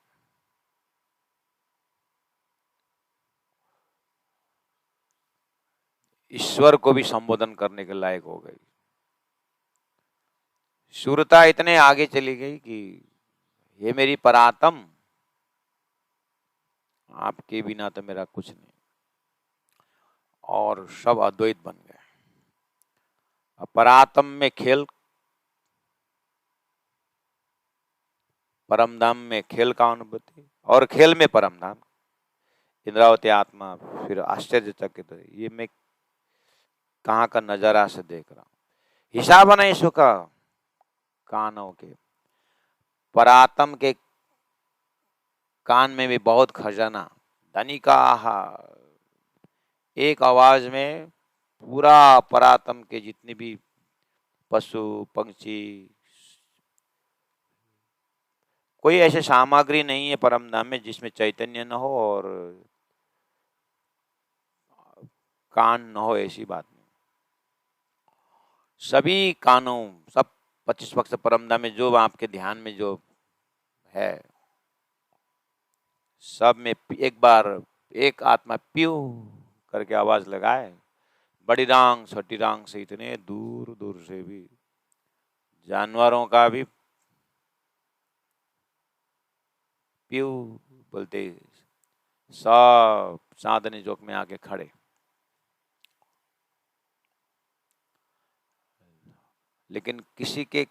ईश्वर को भी संबोधन करने के लायक हो गई। शूरता इतने आगे चली गई कि ये मेरी परात्म, आपके बिना तो मेरा कुछ नहीं, और सब अद्वैत बन गए। परात्म में खेल, परमधाम में खेल का अनुभूति, और खेल में परमधाम। इंद्रावती आत्मा फिर आश्चर्यचकित है, ये मैं कहाँ का नजारा से देख रहा हूँ। हिसाब नहीं सुखा कानों के, परात्म के कान में भी बहुत खजाना। धनी का आहा, एक आवाज में पूरा परात्म के जितने भी पशु पंक्षी, कोई ऐसे सामग्री नहीं है परमधाम में जिसमें चैतन्य न हो और कान न हो, ऐसी बात नहीं। सभी कानों, सब 25 पक्ष परमधाम में जो आपके ध्यान में जो है, सब में एक बार एक आत्मा प्यू करके आवाज लगाए, बड़ी डांग छोटी डांग से इतने दूर दूर से भी जानवरों का भी प्यू बोलते सब चांदनी चौक में आके खड़े। लेकिन किसी के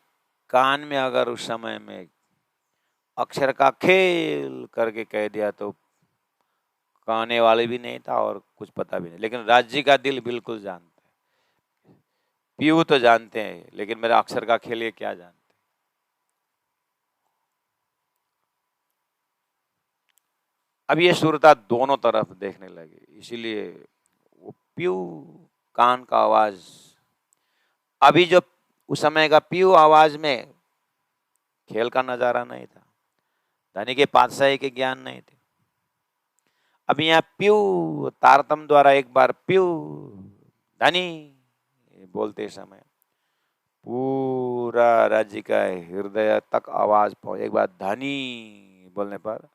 कान में अगर उस समय में अक्षर का खेल करके कह दिया तो कहने वाले भी नहीं था और कुछ पता भी नहीं। लेकिन राज्य का दिल बिल्कुल जानते हैं, पीयू तो जानते हैं, लेकिन मेरा अक्षर का खेल ये क्या जानते। अब ये सूरता दोनों तरफ देखने लगी, इसीलिए वो पीयू कान का आवाज, अभी जो उस समय का पीयू आवाज में खेल का नजारा नहीं था, धनी के पातशाही के ज्ञान नहीं थे। अभी यहाँ प्यू तारतम द्वारा एक बार प्यू धनी बोलते समय पूरा राज्य का हृदय तक आवाज पहुंच, एक बार धनी बोलने पर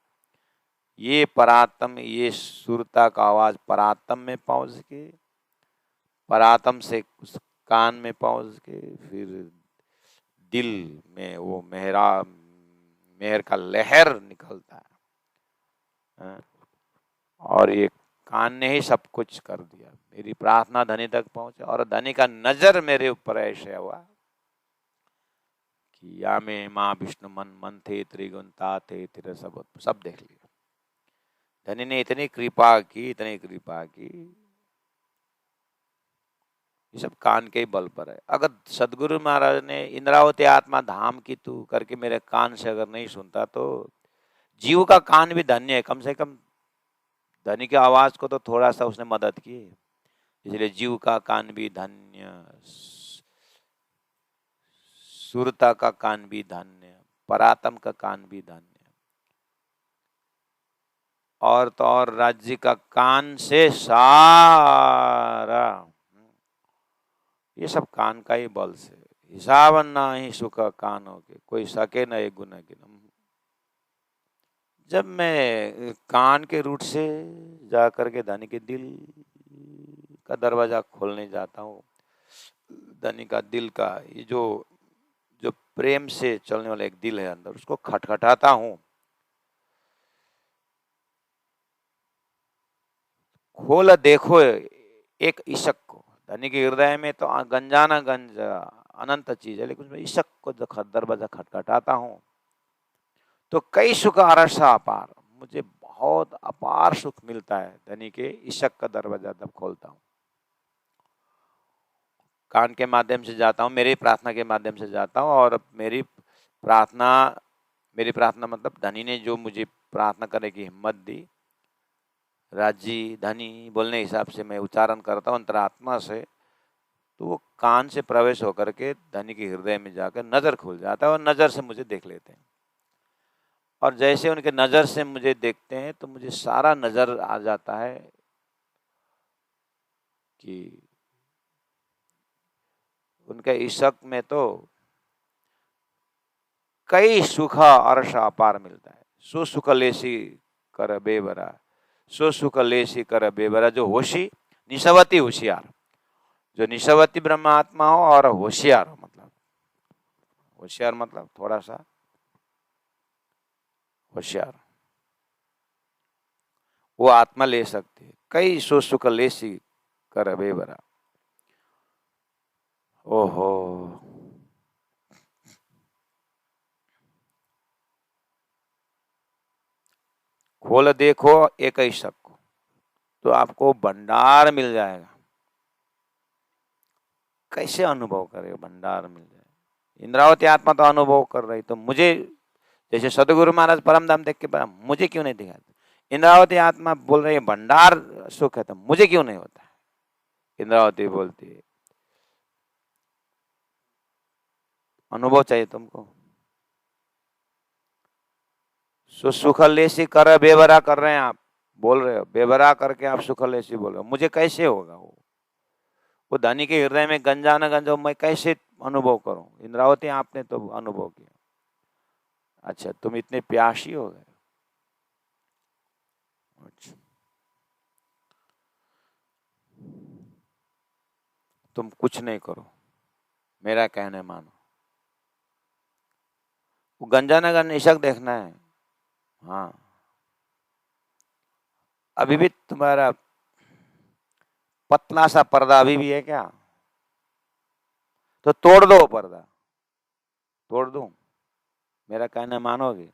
ये परात्म, ये सुरता का आवाज परात्म में पहुंच के, परात्म से उस कान में पहुंच के फिर दिल में वो मेहर का लहर निकलता है। और ये कान ने ही सब कुछ कर दिया। मेरी प्रार्थना धनी तक पहुंचे और धनी का नजर मेरे ऊपर ऐसे हुआ कि या में माँ विष्णु मन मन थे त्रिगुण ता थे तेरे सब देख लिया। धनी ने इतनी कृपा की, इतनी कृपा की, ये सब कान के बल पर है। अगर सदगुरु महाराज ने इंद्रावती आत्मा धाम की तू करके मेरे कान से अगर नहीं सुनता तो जीव का कान भी धन्य है, कम से कम धनी की आवाज को तो थोड़ा सा उसने मदद की, इसलिए जीव का कान भी धन्य, सुरता का कान भी धन्य, परात्म का कान भी धन्य, और तो और राज्य का कान से सारा, ये सब कान का ही बल से। हिसाब ना ही सुख कानों के, कोई सके न एक गुना गिनम। जब मैं कान के रूट से जा करके धनी के दिल का दरवाजा खोलने जाता हूँ, धनी का दिल का ये जो जो प्रेम से चलने वाला एक दिल है अंदर, उसको खटखटाता हूँ, खोल देखो एक इशक को। धनी के हृदय में तो गंजाना गंज अनंत चीज है, लेकिन उसमें इशक को दरवाजा खटखटाता हूँ तो कई सुख अरसा अपार, मुझे बहुत अपार सुख मिलता है। धनी के इशक का दरवाजा जब खोलता हूँ, कान के माध्यम से जाता हूँ, मेरी प्रार्थना के माध्यम से जाता हूँ। और मेरी प्रार्थना मतलब धनी ने जो मुझे प्रार्थना करने की हिम्मत दी, राजी धनी बोलने हिसाब से मैं उच्चारण करता हूँ अंतरात्मा से, तो वो कान से प्रवेश होकर के धनी के हृदय में जाकर नजर खुल जाता है और नजर से मुझे देख लेते हैं। और जैसे उनके नजर से मुझे देखते हैं तो मुझे सारा नजर आ जाता है कि उनके इशक में तो कई सुख अर्ष अपार मिलता है। सुसुख लेसी कर बेबरा, सुसुख लेसी कर बेबरा। जो होशी, निशवती होशियार, जो निशवती ब्रह्मात्मा हो और होशियार हो, मतलब थोड़ा सा होशियार, वो आत्मा ले सकती है। कई सुसुख लेसी कर बेबरा। ओहो, खोल देखो एक ही शक को तो आपको भंडार मिल जाएगा। कैसे अनुभव करे भंडार मिल जाए? इंद्रावती आत्मा तो अनुभव कर रही, तो मुझे जैसे सदगुरु महाराज परमधाम देख के पता, मुझे क्यों नहीं दिखाते? इंद्रावती आत्मा बोल रही है भंडार सुख है, तो मुझे क्यों नहीं होता? इंद्रावती बोलती है अनुभव चाहिए तुमको। सुखलेसी कर बेबरा कर रहे हैं आप, बोल रहे हो बेबरा करके आप सुखलेसी बोल रहे हो। मुझे कैसे होगा? वो धनी के हृदय में गंजा न गंजा मैं कैसे अनुभव करूं? इंद्रावती आपने तो अनुभव किया। अच्छा, तुम इतने प्यासी हो गए। अच्छा, तुम कुछ नहीं करो, मेरा कहने मानो। वो गंजा न गंजा इशक देखना है। हाँ, अभी भी तुम्हारा पतला सा पर्दा अभी भी है क्या? तो तोड़ दो पर्दा, तोड़ दूं? मेरा कहना मानोगे?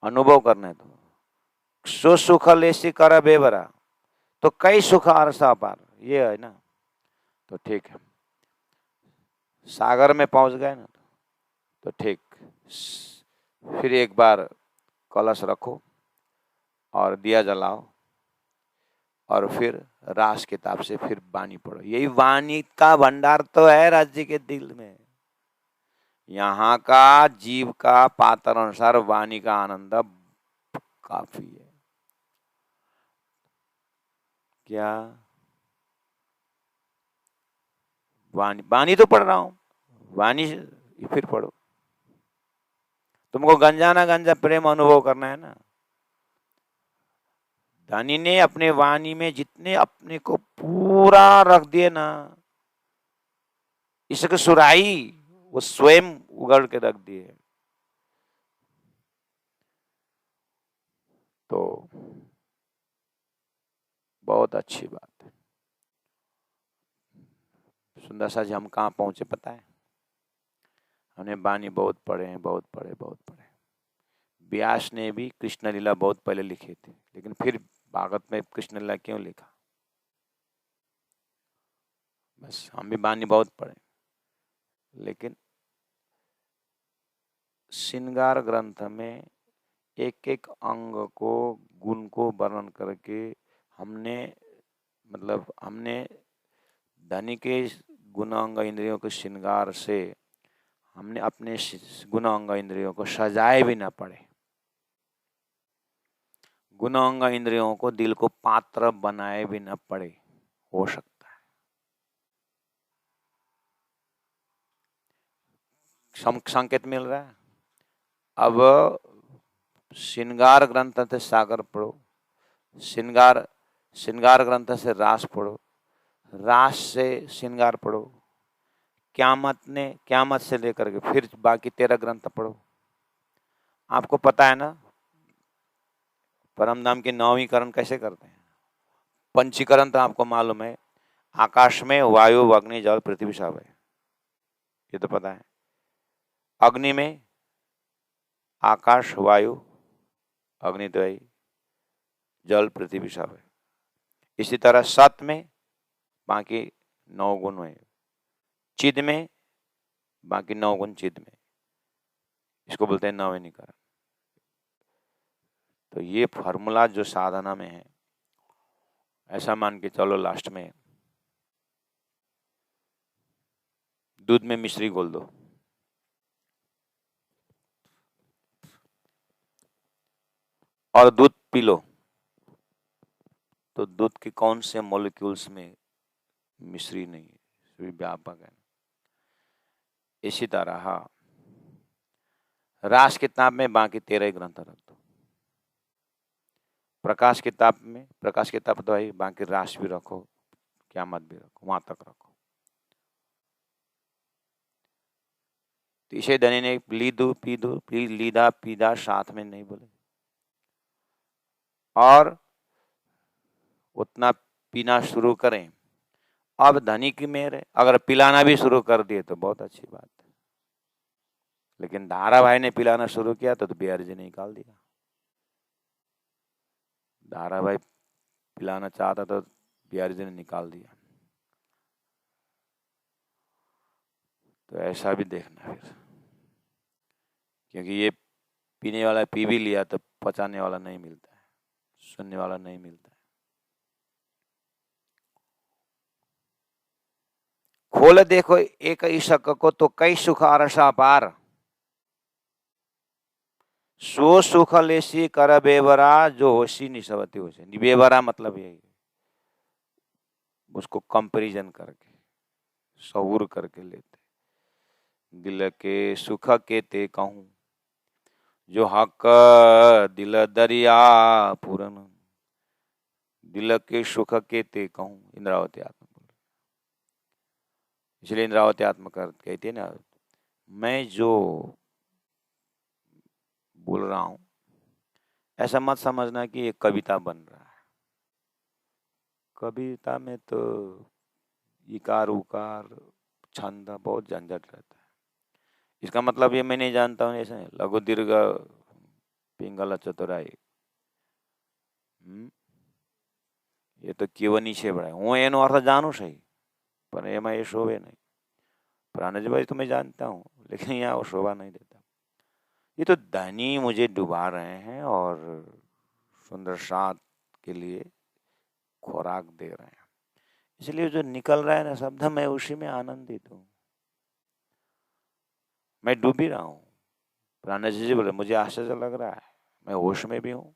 अनुभव करने दो। सो सुख लेसी कर बेबरा, तो कई सुख अरसा पार, ये है ना? तो ठीक है, सागर में पहुंच गए ना, तो ठीक। फिर एक बार कलश रखो और दिया जलाओ और फिर रास किताब से फिर वाणी पढ़ो। यही वाणी का भंडार तो है राज्य के दिल में। यहाँ का जीव का पात्र अनुसार वाणी का आनंद काफी है। क्या वाणी? वाणी तो पढ़ रहा हूं, वाणी फिर पढ़ो। तुमको गंजा ना गंजा प्रेम अनुभव करना है ना। धनी ने अपने वाणी में जितने अपने को पूरा रख दिए ना, इसके सुराही वो स्वयं उगड़ के रख दिए। तो बहुत अच्छी बात है। सुंदर सा जी, हम कहाँ पहुंचे पता है? हमने वाणी बहुत पढ़े हैं, बहुत पढ़े, बहुत पढ़े। व्यास ने भी कृष्ण लीला बहुत पहले लिखी थी, लेकिन फिर भागवत में कृष्ण लीला क्यों लिखा? बस हम भी वाणी बहुत पढ़े, लेकिन श्रृंगार ग्रंथ में एक एक अंग को, गुण को वर्णन करके हमने हमने धनी के गुण अंग इंद्रियों के श्रृंगार से हमने अपने गुण अंग इंद्रियों को सजाए भी ना पड़े। गुण अंग इंद्रियों को दिल को पात्र बनाए भी न पड़े, हो सकता है। संकेत मिल रहा है। अब श्रृंगार ग्रंथ से सागर पढ़ो, श्रृंगार ग्रंथ से रास पढ़ो, रास से श्रृंगार पढ़ो, क्यामत से लेकर के फिर बाकी 13 ग्रंथ पढ़ो। आपको पता है ना परमधाम की 9वीं करण कैसे करते हैं? पंचीकरण तो आपको मालूम है, आकाश में वायु अग्नि जल पृथ्वी सब है, ये तो पता है। अग्नि में आकाश वायु अग्निद्वय जल पृथ्वी सब है। इसी तरह सत में बाकी 9 गुण है चिद में, बाकी 9 गुण चिद में, इसको बोलते हैं नवीनीकरण। तो ये फॉर्मूला जो साधना में है, ऐसा मान के चलो लास्ट में दूध में मिश्री घोल दो, और दूध पी लो, तो दूध के कौन से मॉलिक्यूल्स में मिश्री नहीं है, सभी व्यापक है। इसी तरह रास किताब में बाकी 13 ग्रंथ रख दो, प्रकाश किताब में, प्रकाश किताब तो है, बाकी रास भी रखो, क़यामत भी रखो, वहां तक रखो। तीसरे धनी ने लीदू पीदू लीदा पीदा साथ में नहीं बोले, और उतना पीना शुरू करें। अब धनी की मेहर है, अगर पिलाना भी शुरू कर दिए तो बहुत अच्छी बात है, लेकिन धारा भाई ने पिलाना शुरू किया तो बिहारी जी ने निकाल दिया। धारा भाई पिलाना चाहता तो बिहारी जी ने निकाल दिया। तो ऐसा भी देखना फिर, क्योंकि ये पीने वाला पी भी लिया तो पचाने वाला नहीं मिलता है, सुनने वाला नहीं मिलता है। खोल देखो एक ईशक को तो कई सुख अरसा पार, सो सुख लेसी कर बेवरा जो होशी निसवती होशी। बेवरा मतलब यही, उसको कंपैरिजन करके शऊर करके लेते। दिल के सुख के ते कहूं जो हक दिल दरिया पूरन, दिल के सुख के ते कहूं, इंद्रावती आत्मा बोल। इसलिए इंद्रावती आत्मा कहती है ना, मैं जो बोल रहा हूं ऐसा मत समझना कि ये कविता बन रहा है। कविता में तो इकार उकार छंद बहुत झंझट रहता है। इसका मतलब ये मैं नहीं जानता हूँ ऐसा है, लघु दीर्घ पिंगला चतुराई, ये तो કેવની છે બળાય, હું એનો अर्थ जानू सही, पर એમાં ये शोभे नहीं। प्राणजी भाई तो मैं जानता हूँ, लेकिन यहाँ वो शोभा नहीं देता। ये तो धनी मुझे डुबा रहे हैं और सुंदर साथ के लिए खुराक दे रहे हैं, इसलिए जो निकल रहा है ना शब्द, मैं उसी में आनंदित हूँ, मैं डूब ही रहा हूँ। प्राणजी जी बोले मुझे आश्चर्य लग रहा है, मैं होश में भी हूँ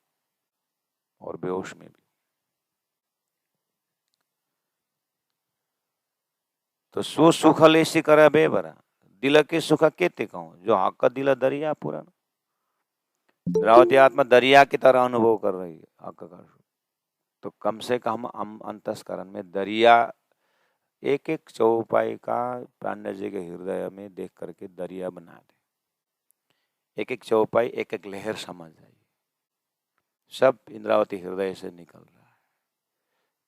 और बेहोश में भी। तो सो सुख लेसी करे बेबरा, दिल के सुख केते कहूं जो हक दिल दरिया पूरन। रावती आत्मा दरिया की तरह अनुभव कर रही है हक का। तो कम से कम हम अंतस्करण में दरिया, एक एक चौपाई का प्राण जी के हृदय में देख करके दरिया बना दे। एक एक चौपाई एक एक लहर समझ जाइए, सब इंद्रावती हृदय से निकल रहा है।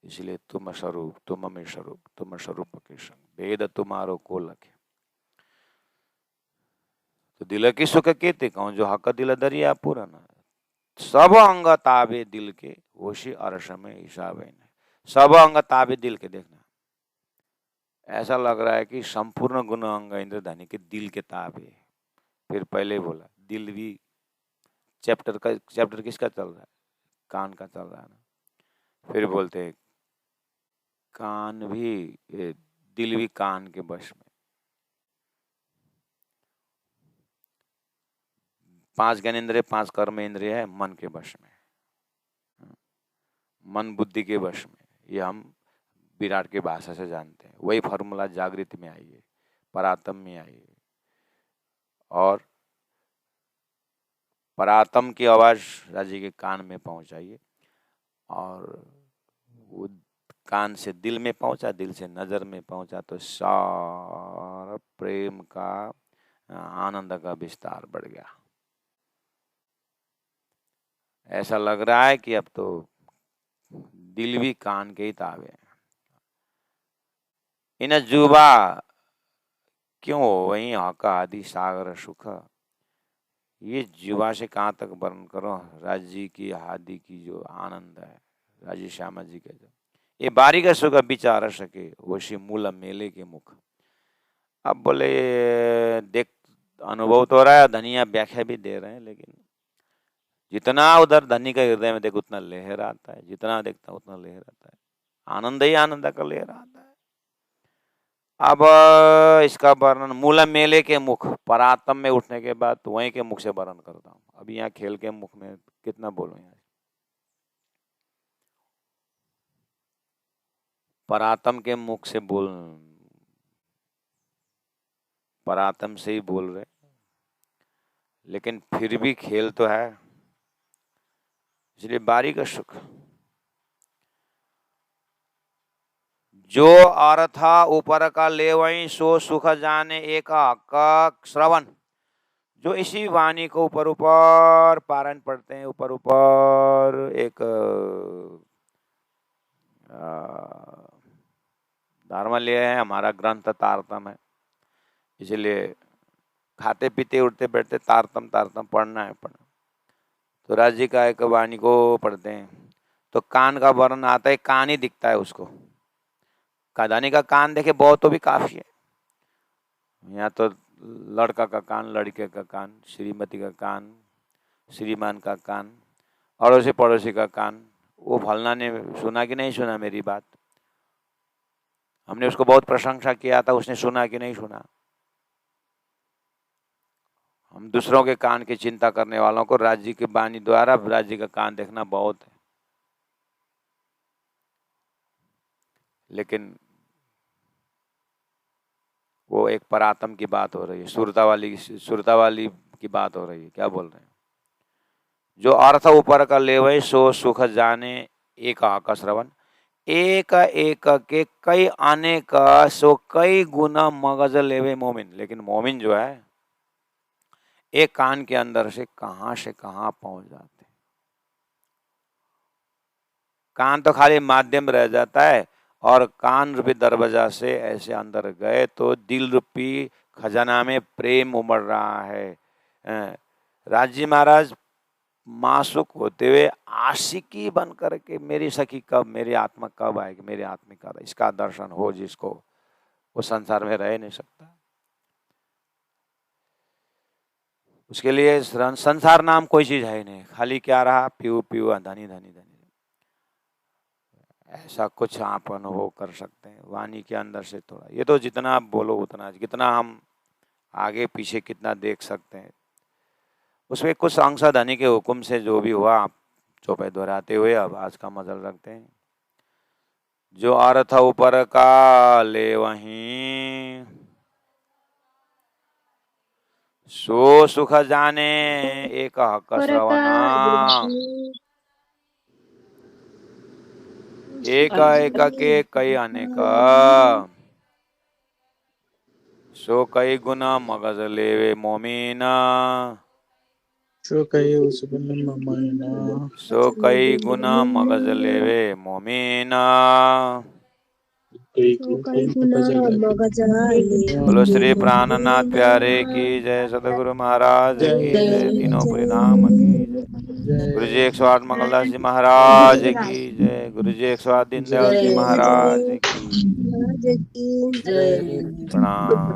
इसलिए तुम स्वरूप, तुम में स्वरूप, तुम स्वरूप के संग वेद तुम्हारो को लखे। तो दिल की सुख केते कहूं जो हक दिल दरिया पूरन, सब अंग ताबे दिल के होशी अरस में हिसाब है। सब अंग ताबे दिल के। देखना ऐसा लग रहा है कि संपूर्ण गुण अंग इंद्रधनी के दिल के ताबे। फिर पहले बोला दिल भी, चैप्टर किसका चल रहा है, कान का चल रहा है ना। फिर बोलते हैं कान भी, दिल भी कान के वश में। 5 ज्ञानेंद्रिय 5 कर्म इंद्रिय है मन के वश में, मन बुद्धि के वश में। ये हम विराट की भाषा से जानते हैं। वही फॉर्मूला जागृति में आई है, परातम में आई है, और परातम की आवाज राजी के कान में पहुंचाइए, और वो कान से दिल में पहुंचा, दिल से नजर में पहुंचा, तो सारा प्रेम का आनंद का विस्तार बढ़ गया। ऐसा लग रहा है कि अब तो दिल भी कान के ही ताबे है। इन जुबा क्यों वही हक आदि सागर सुख। ये जुबा से कहाँ तक वर्णन करो, राज जी की आदि की जो आनंद है, राजी श्यामा जी के जो ये बारीक सुख विचार सके वशी मूल मेले के मुख। अब बोले देख अनुभव तो हो रहा है, धनिया व्याख्या भी दे रहे हैं, लेकिन जितना उधर धनी का हृदय में देख उतना लहर आता है, जितना देखता उतना लहर आता है, आनंद ही आनंद का लहर आता है। अब इसका वर्णन मूल मेले के मुख, परात्म में उठने के बाद वहीं के मुख से वर्णन करता हूँ। अभी यहाँ खेल के मुख में कितना बोलूं, यहाँ परात्म के मुख से बोल, परात्म से ही बोल रहे, लेकिन फिर भी खेल तो है, इसलिए बारीक सुख। जो अर्थ ऊपर का ले वही सो सुख जाने एक का श्रवण। जो इसी वाणी को ऊपर ऊपर पारायण पढ़ते हैं, ऊपर ऊपर एक धर्म लिए है, हमारा ग्रंथ तारतम है, इसलिए खाते पीते उठते बैठते तारतम तारतम पढ़ना है पढ़ना। तो राज्य का एक वाणी को पढ़ते हैं तो कान का वर्णन आता है, कान ही दिखता है उसको, कादानी का कान देखे बहुत तो भी काफी है। यहाँ तो लड़का का कान, लड़के का कान, श्रीमती का कान, श्रीमान का कान, अड़ोसी पड़ोसी का कान। वो फलना ने सुना कि नहीं सुना मेरी बात, हमने उसको बहुत प्रशंसा किया था, उसने सुना कि नहीं सुना। हम दूसरों के कान की चिंता करने वालों को राज्य की वाणी द्वारा राज्य का कान देखना बहुत है। लेकिन वो एक परात्म की बात हो रही है, सुरता वाली की बात हो रही है। क्या बोल रहे हैं? जो अर्थ ऊपर का लेवे सो सुख जाने एक का श्रवण। एक एक के कई आने का सो कई गुना मगज लेवे मोमिन। लेकिन मोमिन जो है एक कान के अंदर से कहां पहुंच जाते। कान तो खाली माध्यम रह जाता है, और कान रूपी दरवाजा से ऐसे अंदर गए तो दिल रूपी खजाना में प्रेम उमड़ रहा है। राजी महाराज मासूक होते हुए आशिकी बन करके मेरी सखी कब, मेरी आत्मा कब आएगी, मेरी आत्मिका, इसका दर्शन हो जिसको, वो संसार में रह नहीं सकता। उसके लिए संसार नाम कोई चीज है नहीं, खाली क्या रहा, पीऊ पीऊ धनी धनी धनी, ऐसा कुछ आप अनुभव कर सकते हैं वाणी के अंदर से। थोड़ा ये तो जितना आप बोलो उतना, कितना हम आगे पीछे कितना देख सकते हैं, उसमें कुछ अंश धनी के हुक्म से जो भी हुआ आप चौपाई दोहराते हुए अब आज का मजल रखते हैं। जो अर्थ ऊपर का ले वहीं सो सुख जाने एक हक श्रवणा। एक एक के कई अनेक सो कई गुना मगज लेवे मोमीना। सो कई गुना मगज लेवे मोमीना। बोलो श्री प्राणनाथ प्यारे की जय, सतगुरु महाराज की जय, तीनों परिणाम की जय, गुरु जी 108 मंगलदास जी महाराज की जय, गुरु जी 108 दीनदयाल जी महाराज की जय, प्रणाम।